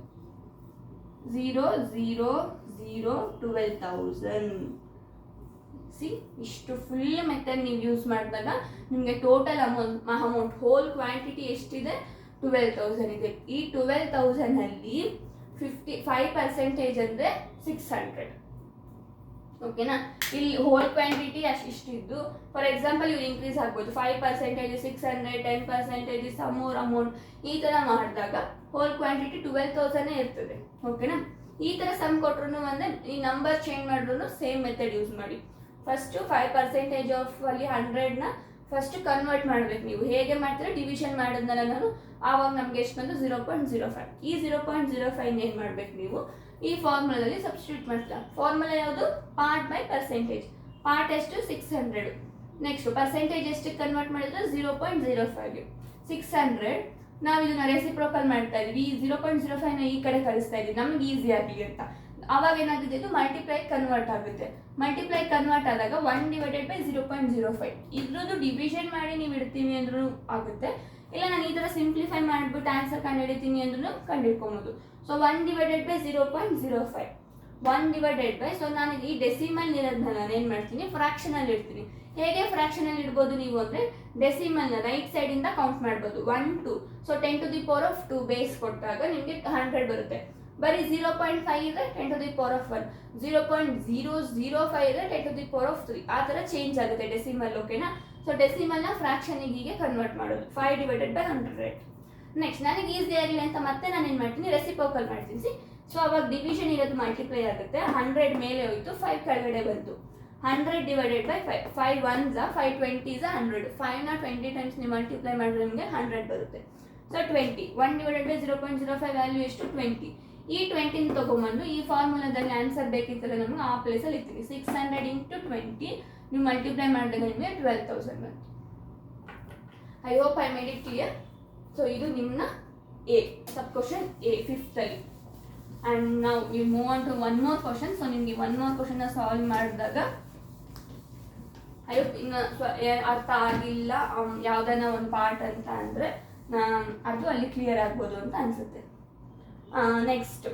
0 0 0 12,000. C ಇಷ್ಟು ಫುಲ್ ಮೆಥಡ್ ನೀವು ಯೂಸ್ ಮಾಡಿದಾಗ ನಿಮಗೆ ಟೋಟಲ್ ಅಮೌಂಟ್ ಹೋಲ್ ಕ್ವಾಂಟಿಟಿ ಎಷ್ಟಿದೆ? 12,000 ಇದೆ. ಈ 12,000ಅಲ್ಲಿ 5% ಅಂದರೆ 600. ಓಕೆನಾ? ಇಲ್ಲಿ ಹೋಲ್ ಕ್ವಾಂಟಿಟಿ ಇಷ್ಟಿದ್ದು, ಫಾರ್ ಎಕ್ಸಾಂಪಲ್ ಇವ್ರು ಇನ್ಕ್ರೀಸ್ ಆಗ್ಬೋದು. 5% 600, 10% ಸಮ್ ಮೋರ್ ಅಮೌಂಟ್, ಈ ಥರ ಮಾಡಿದಾಗ ಹೋಲ್ ಕ್ವಾಂಟಿಟಿ 12,000 ಇರ್ತದೆ. ಓಕೆನಾ? ಈ ಥರ ಸಮ್ ಕೊಟ್ಟರು ಅಂದರೆ ಈ ನಂಬರ್ ಚೇಂಜ್ ಮಾಡಿದ್ರು ಸೇಮ್ ಮೆಥಡ್ ಯೂಸ್ ಮಾಡಿ. ಫಸ್ಟು 5% ಆಫ್ ಅಲ್ಲಿ 100ನ ಫಸ್ಟ್ ಕನ್ವರ್ಟ್ ಮಾಡಬೇಕು. ನೀವು ಹೇಗೆ ಮಾಡ್ತೀರಾ, ಡಿವಿಷನ್ ಮಾಡಿದ್ನಲ್ಲ ನಾನು, ಆವಾಗ ನಮ್ಗೆ ಎಷ್ಟು ಬಂದು 0.05. ಈ 0.05 ಏನು ಮಾಡಬೇಕು, ನೀವು ಈ ಫಾರ್ಮುಲಾದಲ್ಲಿ ಸಬ್ಸ್ಟಿಟ್ಯೂಟ್ ಮಾಡ್ತೀರಾ. ಫಾರ್ಮುಲಾ ಯಾವುದು? Part by percentage. ಪಾರ್ಟ್ ಎಷ್ಟು? 600. ನೆಕ್ಸ್ಟ್ ಪರ್ಸೆಂಟೇಜ್ ಎಷ್ಟಕ್ಕೆ ಕನ್ವರ್ಟ್ ಮಾಡಿದ್ರೆ 0.05. 600 ನಾವು ಇದನ್ನ ರೆಸಿಪ್ರೋಕಲ್ ಮಾಡ್ತಾ ಇದ್ದೀವಿ. ಈ 0.05ನ ಈ ಕಡೆ ಕಳಿಸ್ತಾ ಇದ್ದೀವಿ ನಮ್ಗೆ ಈಸಿ ಆಗಲಿ ಅಂತ. ಆವಾಗ ಏನಾಗುತ್ತೆ, ಇದು ಮಲ್ಟಿಪ್ಲೈ ಕನ್ವರ್ಟ್ ಆಗುತ್ತೆ. ಮಲ್ಟಿಪ್ಲೈ ಕನ್ವರ್ಟ್ ಆದಾಗ 1/0.05 ಇದ್ರದ್ದು ಡಿವಿಷನ್ ಮಾಡಿ ನೀವು ಇಡ್ತೀವಿ ಅಂದ್ರೂ ಆಗುತ್ತೆ. ಇಲ್ಲ ನಾನು ಈ ಥರ ಸಿಂಪ್ಲಿಫೈ ಮಾಡಿಬಿಟ್ಟು ಆನ್ಸರ್ ಕಂಡುಹಿಡಿತೀನಿ ಅಂದ್ರೂ ಕಂಡುಹಿಡ್ಕೊಬೋದು. ಸೊ 1/0.05. 1/, ಸೊ ನಾನು ಈ ಡೆಸಿಮಲ್ ಇರೋದನ್ನ ನಾನು ಏನು ಮಾಡ್ತೀನಿ, ಫ್ರಾಕ್ಷನಲ್ಲಿ ಇಡ್ತೀನಿ. ಹೇಗೆ ಫ್ರಾಕ್ಷನಲ್ಲಿ ಇಡ್ಬೋದು ನೀವು ಅಂದರೆ, ಡೆಸಿಮಲ್ನ ರೈಟ್ ಸೈಡಿಂದ ಕೌಂಟ್ ಮಾಡ್ಬೋದು. 1 2. ಸೊ 10⁻², ಬೇಸ್ ಕೊಟ್ಟಾಗ ನಿಮಗೆ 100 ಬರುತ್ತೆ. ಬರೀ 0.5 ಇದ್ರೆ 10⁻1. 0.005 ಇದ್ರೆ 10⁻3. ಆ ಥರ ಚೇಂಜ್ ಆಗುತ್ತೆ ಡೆಸಿಮಲ್. ಓಕೆನಾ? ಸೊ ಡೆಸಿಮಲ್ನ ಫ್ರಾಕ್ಷನಿಗೆ ಹೀಗೆ ಕನ್ವರ್ಟ್ ಮಾಡೋದು. 5/100. ನೆಕ್ಸ್ಟ್ ನನಗೆ ಈಸಿ ಆಗಲಿ ಅಂತ ಮತ್ತೆ ನಾನು ಏನು ಮಾಡ್ತೀನಿ, ರೆಸಿಪ್ರೋಕಲ್ ಮಾಡ್ತೀನಿ. ಸೊ ಅವಾಗ ಡಿವಿಷನ್ ಇರೋದು ಮಲ್ಟಿಪ್ಲೈ ಆಗುತ್ತೆ. 100 ಮೇಲೆ ಹೋಯಿತು, 5 ಕೆಳಗಡೆ ಬಂತು. 100/5. 5 1s 5 20s 100. 5ನ 20 ಟೈಮ್ಸ್ ನೀವು ಮಲ್ಟಿಪ್ಲೈ ಮಾಡಿದ್ರೆ ನಿಮಗೆ 100 ಬರುತ್ತೆ. ಸೊ 20. 1/0.05 ವ್ಯಾಲ್ಯೂ ಎಷ್ಟು? 20. ಈ 20ನ ತೊಗೊಂಬಂದು ಈ ಫಾರ್ಮುಲಾದಲ್ಲಿ ಆನ್ಸರ್ ಬೇಕಿತ್ತಲ್ಲ ನಮ್ಗೆ, ಆ ಪ್ಲೇಸಲ್ಲಿ ಇರ್ತೀವಿ. 600 × 20 ನೀವು ಮಲ್ಟಿಪ್ಲೈ ಮಾಡಿದಾಗ ನಿಮಗೆ 12,000 ಬಂತು. I hope I made it clear. So ಇದು ನಿಮ್ಮ A sub question A 5th ಅಲ್ಲಿ. ಆ್ಯಂಡ್ ನಾವು we move on to one more question. So ನಿಮಗೆ ಒನ್ ಮೋರ್ ಕ್ವಶನ್ನ ಸಾಲ್ವ್ ಮಾಡಿದಾಗ ಐ ಹೋಪ್ ಇನ್ನು ಅರ್ಥ ಆಗಿಲ್ಲ ಯಾವುದನ್ನ ಒಂದು ಪಾರ್ಟ್ ಅಂತ ಅಂದರೆ ಅದು ಅಲ್ಲಿ ಕ್ಲಿಯರ್ ಆಗ್ಬೋದು ಅಂತ ಅನಿಸುತ್ತೆ. ನೆಕ್ಸ್ಟ್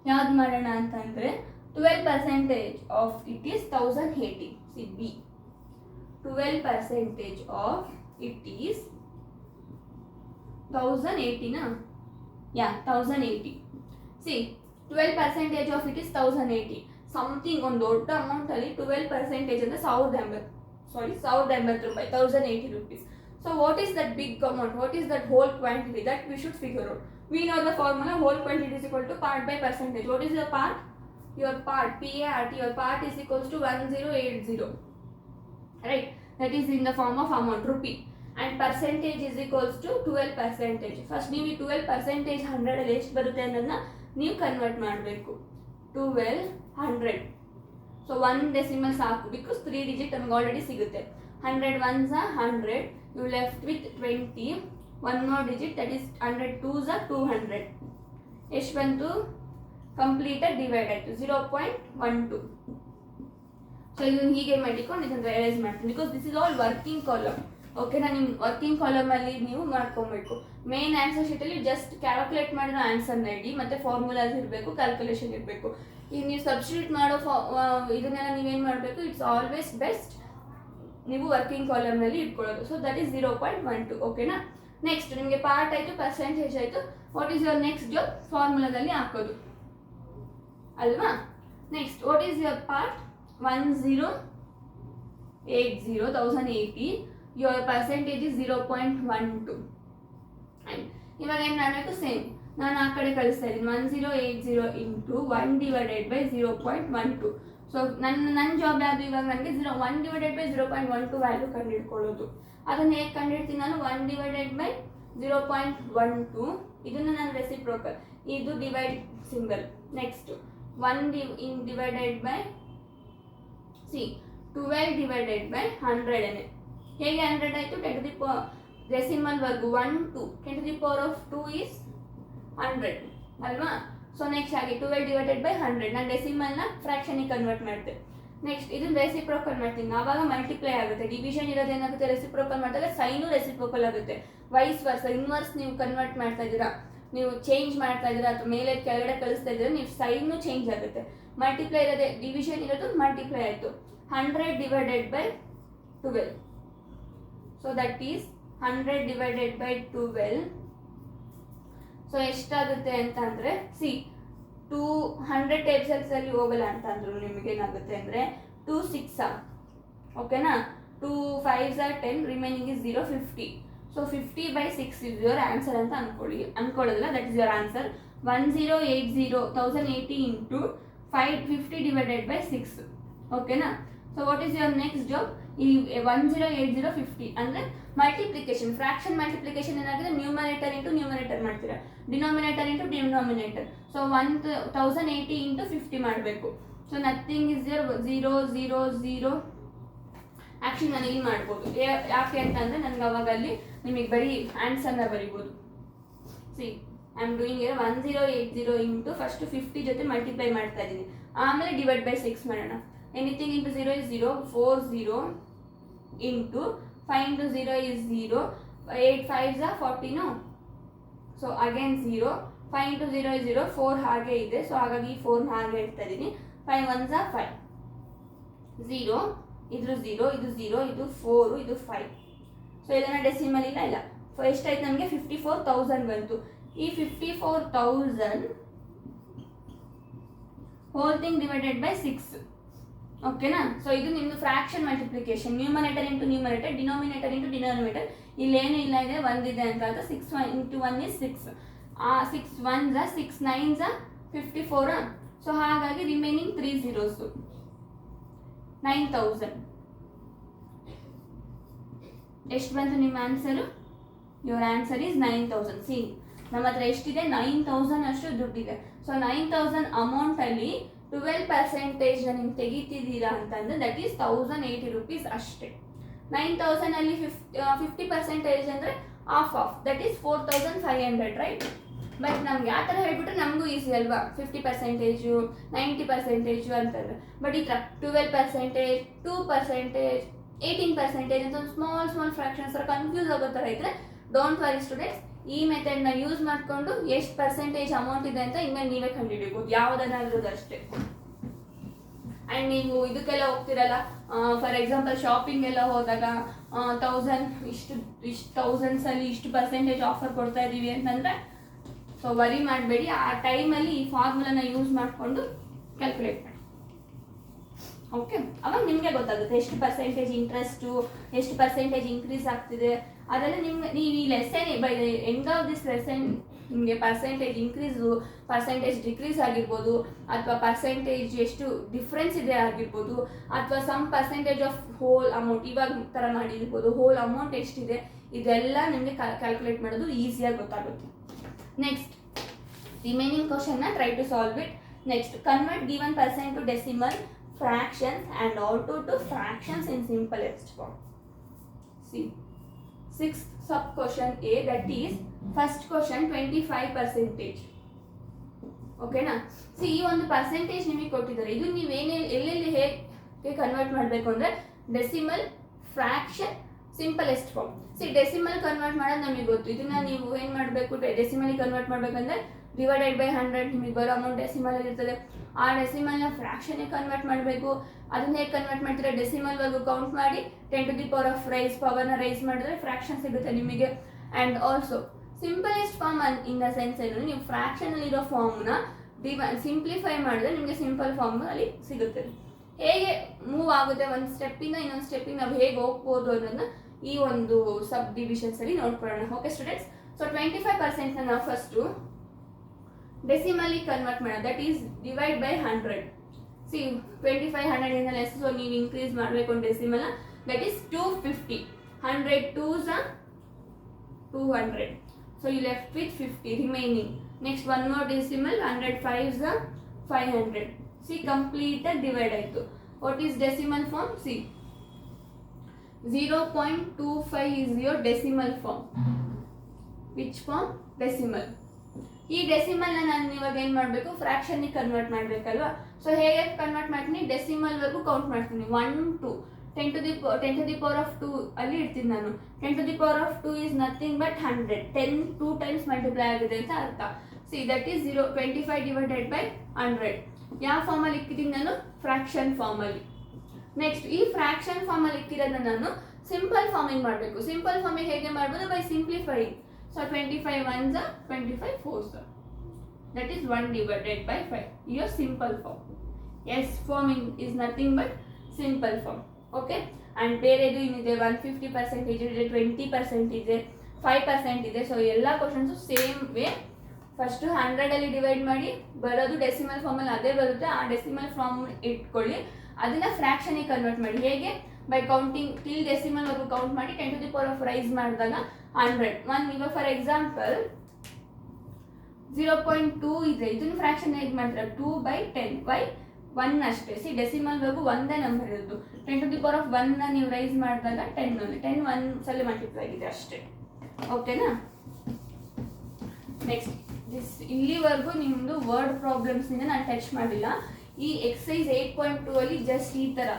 ಯಾವ್ದು ಮಾಡೋಣ ಅಂತಂದರೆ, 12% of it is 1080. See be 12% of it is 1080ನಾ? Yeah 1080. See 12% of it is 1080. Something ಒಂದು ದೊಡ್ಡ ಅಮೌಂಟಲ್ಲಿ 12% ಅಂದರೆ 1,080 ರೂಪಾಯಿ, 1080 rupees. So what is that big amount? What is that whole quantity? That we should figure out. We know the formula, whole quantity is equal to part by percentage. What is your part? Your part, PART, your part is equals to 1080. Right? That is in the form of amount, rupee. And percentage is equals to 12%. First ನೀವು 12% 100 ಅಲ್ಲಿ ಎಷ್ಟು ಬರುತ್ತೆ ಅನ್ನೋದನ್ನ ನೀವು convert ಮಾಡಬೇಕು. 1200. So 1 decimal ಸಾಕು, because 3 digit ನಮ್ಗೆ already ಸಿಗುತ್ತೆ. 100 1s 100. You left with 20. One more digit, that is 100 2s 200. ಎಷ್ಟು ಬಂತು? ಕಂಪ್ಲೀಟೆಡ್ ಡಿವೈಡ್ ಆಯಿತು 0.12. ಸೊ ಇದು ಹೀಗೆ ಮಾಡಿಕೊಂಡು ಇದನ್ನು ರಿಯಲೈಸ್ ಮಾಡ್ತೀನಿ, because this is all working column. ಓಕೆನಾ. ನಿಮ್ಮ ವರ್ಕಿಂಗ್ ಕಾಲಮಲ್ಲಿ ನೀವು ಮಾಡ್ಕೊಬೇಕು. ಮೇನ್ ಆನ್ಸರ್ ಶೀಟಲ್ಲಿ ಜಸ್ಟ್ ಕ್ಯಾಲ್ಕುಲೇಟ್ ಮಾಡಿರೋ ಆನ್ಸರ್ನ ಇಡಿ, ಮತ್ತು ಫಾರ್ಮುಲಾಸ್ ಇರಬೇಕು, ಕ್ಯಾಲ್ಕುಲೇಷನ್ ಇರಬೇಕು. ಈಗ ನೀವು ಸಬ್ಸ್ಟಿಟ್ಯೂಟ್ ಮಾಡೋ ಇದನ್ನೆಲ್ಲ ನೀವೇನು ಮಾಡಬೇಕು, ಇಟ್ಸ್ ಆಲ್ವೇಸ್ ಬೆಸ್ಟ್ ನೀವು ವರ್ಕಿಂಗ್ ಕಾಲಮ್ನಲ್ಲಿ ಇಟ್ಕೊಳ್ಳೋದು. So that is 0.12. ಓಕೆನಾ. ನೆಕ್ಸ್ಟ್ ನಿಮಗೆ ಪಾರ್ಟ್ ಆಯಿತು, ಪರ್ಸೆಂಟೇಜ್ ಆಯಿತು. What is your next job? ಫಾರ್ಮುಲಾದಲ್ಲಿ ಹಾಕೋದು ಅಲ್ವಾ. Next what is your part? 1080 your percentage is 0.12. And ಇವಾಗ ಏನು ಮಾಡಬೇಕು? ಸೇಮ್ ನಾನು ಆ ಕಡೆ ಕಳಿಸ್ತಾ ಇದ್ದೀನಿ. 1080 ಇಂಟು 1/0.12. ಸೊ ನನ್ನ ಜಾಬ್ ಯಾವುದು ಇವಾಗ? ನನಗೆ 1/0.12 ವ್ಯಾಲ್ಯೂ ಕಂಡುಹಿಡ್ಕೊಳ್ಳೋದು. ಅದನ್ನು ಹೇಗೆ ಕಂಡುಹಿಡ್ತೀನಿ ನಾನು? 1/0.12 ಇದನ್ನು ನಾನು ರೆಸಿಪ್ರೋಕಲ್, ಇದು divide symbol. Next 1 divided by 12 divided by 100. ಹೇಗೆ 100 ಆಯಿತು? 10 to the power ಡೆಸಿಮಲ್ ವರ್ಗು 1 2 10 to the power of 2 is 100 ಅಲ್ವಾ. ಸೊ ನೆಕ್ಸ್ಟ್ ಹಾಗೆ 12 ಡಿವೈಡೆಡ್ ಬೈ 100 ನಾನು ಡೆಸಿಮಲ್ನ ಫ್ರಾಕ್ಷನಿಗೆ ಕನ್ವರ್ಟ್ ಮಾಡ್ತೆ. ನೆಕ್ಸ್ಟ್ ಇದನ್ನು ರೆಸಿಪ್ರೋಕಲ್ ಮಾಡ್ತೀನಿ, ಆವಾಗ ಮಲ್ಟಿಪ್ಲೈ ಆಗುತ್ತೆ. ಡಿವಿಷನ್ ಇರೋದೇನಾಗುತ್ತೆ? ರೆಸಿಪ್ರೋಕಲ್ ಮಾಡಿದಾಗ ಸೈನು ರೆಸಿಪ್ರೋಕಲ್ ಆಗುತ್ತೆ. ವೈಸ್ ವರ್ಸ ಇನ್ವರ್ಸ್ ನೀವು ಕನ್ವರ್ಟ್ ಮಾಡ್ತಾ ಇದ್ದೀರಾ, ನೀವು ಚೇಂಜ್ ಮಾಡ್ತಾ ಇದ್ದೀರಾ ಅಥವಾ ಮೇಲೆ ಕೆಳಗಡೆ ಕಳಿಸ್ತಾ ಇದ್ದೀರಾ, ನೀವು ಸೈನು ಚೇಂಜ್ ಆಗುತ್ತೆ. ಮಲ್ಟಿಪ್ಲೈ ಇರೋದೇ, ಡಿವಿಷನ್ ಇರೋದು ಮಲ್ಟಿಪ್ಲೈ ಆಯಿತು. 100 divided by 12. So that is 100 divided by 12. So ಎಷ್ಟಾಗುತ್ತೆ ಅಂತ ಅಂದರೆ 200 ಟೇಬಲ್ಸಲ್ಲಿ ಹೋಗಲ್ಲ ಅಂತ ಅಂದರು. ನಿಮಗೇನಾಗುತ್ತೆ ಅಂದರೆ 2 6 ಓಕೆನಾ. 2 5 10 remaining is 0 50. So 50/6 is your answer ಅಂತ ಅನ್ಕೊಳ್ಳೋದಿಲ್ಲ. That is your answer. 1080 into 50 divided by 6. ಓಕೆನಾ. So what is your next job? ಈ 1080 50 ಅಂದರೆ ಮಲ್ಟಿಪ್ಲಿಕೇಶನ್, ಫ್ರಾಕ್ಷನ್ ಮಲ್ಟಿಪ್ಲಿಕೇಶನ್ ಏನಾಗಿದೆ? ನ್ಯೂಮರೇಟರ್ ಇಂಟು ನ್ಯೂಮರೇಟರ್ ಮಾಡ್ತೀರಾ, denominator into denominator. So 1080 into 50 ಮಾಡಬೇಕು. So nothing is here 0 0 0. Actually ನಾನು ಇಲ್ಲಿ ಮಾಡ್ಬೋದು. ಯಾಕೆ ಅಂತಂದರೆ ನನಗೆ ಅವಾಗ ಅಲ್ಲಿ ನಿಮಗೆ ಬರೀ ಆನ್ಸರ್ನ ಬರಿಬೋದು. I am doing 1080 into first 50 ಜೊತೆ ಮಲ್ಟಿಪ್ಲೈ ಮಾಡ್ತಾ ಇದ್ದೀನಿ, ಆಮೇಲೆ ಡಿವೈಡ್ ಬೈ 6 ಮಾಡೋಣ. Anything into 0 is 0, 4 0 into 5 into 0 is 0, 8 5s are 40 no. So again 0, 5 into 0 is 0, 4 ಹಾಗೆ ಇದೆ. ಸೊ ಹಾಗಾಗಿ 4 ಹಾಗೆ ಇಡ್ತಾ ಇದ್ದೀನಿ. 5 1s are 5, 0 ಇದು 0 ಇದು 0 ಇದು 4 ಇದು 5. ಸೊ ಇದನ್ನ ಡೆಸಿಮಲ್ ಇಲ್ಲ. ಸೊ ಎಷ್ಟಾಯ್ತು ನಮಗೆ? 54,000 ಬಂತು. ಈ 54,000 ಹೋಲ್ ಥಿಂಗ್ ಡಿವೈಡೆಡ್ ಬೈ 6. ಓಕೆನಾ. ಸೊ ಇದು ನಿಮ್ಮದು fraction multiplication, numerator into numerator, denominator into denominator. ಇಲ್ಲೇನು ಇಲ್ಲ ಇದೆ, ಒಂದಿದೆ ಅಂತ. 6 into 1 is 6. 6 1s 6 9s 54. So ಹಾಗಾಗಿ ರಿಮೈನಿಂಗ್ 3 zeros 9000. ಎಷ್ಟು ಬಂತು ನಿಮ್ಮ answer? Your answer is 9000. C ನಮ್ಮ ಹತ್ರ ಎಷ್ಟಿದೆ? 9000 ಅಷ್ಟು ದುಡ್ಡಿದೆ. ಸೊ 9000 ಅಮೌಂಟಲ್ಲಿ 12% ನೀವು ತೆಗಿತಿದ್ದೀರಾ ಅಂತಂದ್ರೆ ದಟ್ ಈಸ್ 1080 rupees ಅಷ್ಟೇ. 9000 ಅಲ್ಲಿ 50% ಅಂದರೆ of that is 4500 right. But ನಮ್ಗೆ ಆ ಥರ ಹೇಳ್ಬಿಟ್ರೆ ನಮಗೂ ಈಸಿ ಅಲ್ವಾ, 50%, 90% ಅಂತಂದ್ರೆ. ಬಟ್ ಈ ಥರ 12%, 2%, 18% ಅಂತ ಒಂದು ಸ್ಮಾಲ್ ಫ್ರಾಕ್ಷನ್ಸ್ ಥರ ಕನ್ಫ್ಯೂಸ್ ಆಗೋ ಥರ ಇದ್ರೆ ಡೋಂಟ್ ವರಿ ಸ್ಟೂಡೆಂಟ್ಸ್, ಈ ಮೆಥಡ್ನ ಯೂಸ್ ಮಾಡಿಕೊಂಡು ಎಷ್ಟು ಪರ್ಸೆಂಟೇಜ್ ಅಮೌಂಟ್ ಇದೆ ಅಂತ ಇನ್ಮೇಲೆ ನೀವೇ ಕಂಡುಹಿಡಿಬೋದು, ಯಾವುದನ್ನಾದ್ರೂ ಅಷ್ಟೇ. ಆ್ಯಂಡ್ ನೀವು ಇದಕ್ಕೆಲ್ಲ ಹೋಗ್ತಿರಲ್ಲ, ಫಾರ್ ಎಕ್ಸಾಂಪಲ್ ಶಾಪಿಂಗ್ ಎಲ್ಲ ಹೋದಾಗ 1000 ಇಷ್ಟು ಥೌಸಂಡ್ಸಲ್ಲಿ ಇಷ್ಟು ಪರ್ಸೆಂಟೇಜ್ ಆಫರ್ ಕೊಡ್ತಾ ಇದ್ದೀವಿ ಅಂತಂದರೆ ಸೊ ವರಿ ಮಾಡಬೇಡಿ. ಆ ಟೈಮಲ್ಲಿ ಈ ಫಾರ್ಮುಲಾನ ಯೂಸ್ ಮಾಡಿಕೊಂಡು ಕ್ಯಾಲ್ಕುಲೇಟ್ ಮಾಡಿ. ಓಕೆ, ಅವಾಗ ನಿಮಗೆ ಗೊತ್ತಾಗುತ್ತೆ ಎಷ್ಟು ಪರ್ಸೆಂಟೇಜ್ ಇಂಟ್ರೆಸ್ಟು, ಎಷ್ಟು ಪರ್ಸೆಂಟೇಜ್ ಇನ್ಕ್ರೀಸ್ ಆಗ್ತಿದೆ. ಅದೆಲ್ಲ ನೀವು ಈ lesson by the end of this lesson ನಿಮಗೆ ಪರ್ಸೆಂಟೇಜ್ ಇನ್ಕ್ರೀಸು, ಪರ್ಸೆಂಟೇಜ್ ಡಿಕ್ರೀಸ್ ಆಗಿರ್ಬೋದು, ಅಥವಾ ಪರ್ಸೆಂಟೇಜ್ ಎಷ್ಟು ಡಿಫ್ರೆನ್ಸ್ ಇದೆ ಆಗಿರ್ಬೋದು, ಅಥವಾ sum percentage of whole amount ಇವಾಗ ಥರ ಮಾಡಿರ್ಬೋದು, ಹೋಲ್ ಅಮೌಂಟ್ ಎಷ್ಟಿದೆ ಇದೆಲ್ಲ ನಿಮಗೆ ಕ್ಯಾಲ್ಕುಲೇಟ್ ಮಾಡೋದು ಈಸಿಯಾಗಿ ಗೊತ್ತಾಗುತ್ತೆ. ನೆಕ್ಸ್ಟ್ ರಿಮೈನಿಂಗ್ ಕ್ವಶನ್ನ try to solve it. Next convert given percent to decimal fractions and also to fractions in simplest form. See, sixth sub question A, that is first question 25%. Okay na? See, ಈ ಒಂದು percentage ನಿಮಗೆ ಕೊಟ್ಟಿದ್ದಾರೆ, ಇದು ನೀವೇನೇ ಎಲ್ಲೆಲ್ಲಿ ಹೇಗೆ convert ಮಾಡಬೇಕು ಅಂದರೆ decimal, fraction, simplest form. Decimal convert ಮಾಡೋದು ನಮಗೆ ಗೊತ್ತು. ಇದನ್ನ ನೀವು ಏನು ಮಾಡಬೇಕು, ಡೆಸಿಮಲ್ ಕನ್ವರ್ಟ್ ಮಾಡಬೇಕಂದ್ರೆ ಡಿವೈಡೆಡ್ ಬೈ 100 ನಿಮಗೆ ಬರೋ ಅಮೌಂಟ್ ಡೆಸಿಮಲ್ ಇರ್ತದೆ. ಆ ಡೆಸಿಮಲ್ನ ಫ್ರಾಕ್ಷನ್ಗೆ ಕನ್ವರ್ಟ್ ಮಾಡಬೇಕು. ಅದನ್ನ ಹೇಗೆ ಕನ್ವರ್ಟ್ ಮಾಡ್ತೀರಾ, ಡೆಸಿಮಲ್ವರೆಗೂ ಕೌಂಟ್ ಮಾಡಿ 10 to the power of raise ಪವರ್ನ ರೈಸ್ ಮಾಡಿದ್ರೆ ಫ್ರಾಕ್ಷನ್ ಸಿಗುತ್ತೆ ನಿಮಗೆ. And also simplest form in the sense ಏನು, ನೀವು ಫ್ರಾಕ್ಷನಲ್ಲಿರೋ ಫಾರ್ಮ್ನ ಸಿಂಪ್ಲಿಫೈ ಮಾಡಿದ್ರೆ ನಿಮಗೆ ಸಿಂಪಲ್ ಫಾರ್ಮ್ ಅಲ್ಲಿ ಸಿಗುತ್ತೆ. ಹೇಗೆ ಮೂವ್ ಆಗುತ್ತೆ ಒಂದು ಸ್ಟೆಪ್ಪಿಂದ ಇನ್ನೊಂದು ಸ್ಟೆಪ್ಪಿಗೆ ನಾವು ಹೇಗೆ ಹೋಗ್ಬೋದು ಅನ್ನೋದನ್ನ ಈ ಒಂದು ಸಬ್ ಡಿವಿಷನ್ಸ್ ಅಲ್ಲಿ ನೋಡ್ಕೊಳ್ಳೋಣ. ಓಕೆ ಸ್ಟೂಡೆಂಟ್ಸ್, ಸೊ 25% ನಾವು ಫಸ್ಟು ಡೆಸಿಮಲಿ ಕನ್ವರ್ಟ್ ಮಾಡೋದು, ದಟ್ ಈಸ್ ಡಿವೈಡ್ ಬೈ 100. 25 100 ಇಂದ ಲೆಸ್, ಸೊ ನೀವು ಇನ್ಕ್ರೀಸ್ ಮಾಡಬೇಕು decimal, that is 250. 100 2s are 200, so you left with 50 remaining. Next one more decimal, 100 5s are 500. Complete divide ಆಯಿತು. What is decimal form? 0.25 is your decimal form. Which form? Decimal. ಈ ಡೆಸಿಮಲ್ನ ನಾನು ಇವಾಗ ಏನು ಮಾಡಬೇಕು, ಫ್ರಾಕ್ಷನ್ಗೆ convert ಮಾಡಬೇಕಲ್ವಾ. So ಹೇಗೆ convert ಮಾಡ್ತೀನಿ, ಡೆಸಿಮಲ್ವರೆಗೂ count ಮಾಡ್ತೀನಿ. 1 2 10 to the power of 2 ಅಲ್ಲಿ ಇಡ್ತೀನಿ ನಾನು. 10 to the power of 2 is nothing but 100. 10 2 times multiply ಆಗಿದೆ ಅಂತ ಅರ್ಥ. That is 25 divided by 100. ಯಾವ ಫಾರ್ಮಲ್ಲಿ ಇಕ್ಕಿದ್ದೀನಿ ನಾನು, ಫ್ರಾಕ್ಷನ್ ಫಾರ್ಮಲ್ಲಿ. ನೆಕ್ಸ್ಟ್ ಈ ಫ್ರಾಕ್ಷನ್ ಫಾರ್ಮಲ್ಲಿ ಇಕ್ಕಿರೋದನ್ನ ನಾನು ಸಿಂಪಲ್ ಫಾರ್ಮಿಂಗ್ ಮಾಡಬೇಕು. ಸಿಂಪಲ್ ಫಾರ್ಮಿಂಗ್ ಹೇಗೆ ಮಾಡ್ಬೋದು, by simplifying. So 25 1s are 25 4s are. That is 1 divided by 5. Your simple form. Yes, forming is nothing but simple form. Okay. And ಬೇರೆದು ಏನಿದೆ, 150% ಇದೆ, 20% ಇದೆ, 5% ಇದೆ. ಸೊ ಎಲ್ಲ ಕ್ವಶನ್ಸು ಸೇಮ್ ವೇ. ಫಸ್ಟು 100 ಅಲ್ಲಿ ಡಿವೈಡ್ ಮಾಡಿ ಬರೋದು ಡೆಸಿಮಲ್ ಫಾರ್ಮಲ್ಲಿ ಅದೇ ಬರುತ್ತೆ. ಆ ಡೆಸಿಮಲ್ ಫಾರ್ಮ್ ಇಟ್ಕೊಳ್ಳಿ, ಅದನ್ನ ಫ್ರಾಕ್ಷನಿಗೆ ಕನ್ವರ್ಟ್ ಮಾಡಿ. ಹೇಗೆ, ಬೈ ಕೌಂಟಿಂಗ್ ಟಿಲ್ ಡೆಸಿಮಲ್ ವರೆಗೂ ಕೌಂಟ್ ಮಾಡಿ 10 to the power of raise ಮಾಡಿದಾಗ 100. ಇವಾಗ ಫಾರ್ ಎಕ್ಸಾಂಪಲ್ 0.2 ಇದೆ, ಇದನ್ನು ಫ್ರಾಕ್ಷನ್ ಹೇಗೆ ಮಾಡ್ತಾರೆ, 2/10 ಬೈ 1 ಅಷ್ಟೇ. ಡೆಸಿಮಲ್ವರೆಗೂ ಒಂದೇ ನಂಬರ್ ಇರೋದು. 10 to the power of 1ನ ನೀವು ರೈಸ್ ಮಾಡಿದಾಗ 10 1 ಸಲ ಮಲ್ಟಿಪ್ಲೈ ಆಗಿದೆ ಅಷ್ಟೇ. ಓಕೆನಾ. ನೆಕ್ಸ್ಟ್ ಇಲ್ಲಿವರೆಗೂ ನಿಮ್ಮದು ವರ್ಡ್ ಪ್ರಾಬ್ಲಮ್ಸ್ನಿಂದ ನಾನು ಟಚ್ ಮಾಡಿಲ್ಲ. ಈ ಎಕ್ಸಸೈಸ್ 8.2 ಅಲ್ಲಿ ಜಸ್ಟ್ ಈ ಥರ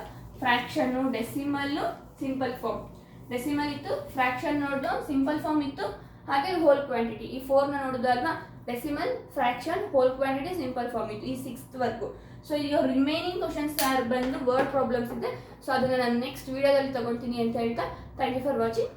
fraction, decimal, simple form. Decimal ಇತ್ತು, ಫ್ರಾಕ್ಷನ್ ನೋಡೋದು, ಸಿಂಪಲ್ ಫಾರ್ಮ್ ಇತ್ತು, ಹಾಗೆ ಹೋಲ್ ಕ್ವಾಂಟಿಟಿ. ಈ 4ನ ನೋಡೋದಲ್ವಾ, decimal, fraction, whole quantity, simple form ಇತ್ತು ಈ 6th ವರ್ಗು. ಸೊ ಈಗ ರಿಮೈನಿಂಗ್ ಕ್ವಶನ್ಸ್ ಬಂದು ವರ್ಡ್ ಪ್ರಾಬ್ಲಮ್ಸ್ ಇದೆ. ಸೊ ಅದನ್ನು ನಾನು ನೆಕ್ಸ್ಟ್ ವಿಡಿಯೋದಲ್ಲಿ ತಗೊಳ್ತೀನಿ ಅಂತ ಹೇಳ್ತಾ, ಥ್ಯಾಂಕ್ ಯು ಫಾರ್ ವಾಚಿಂಗ್.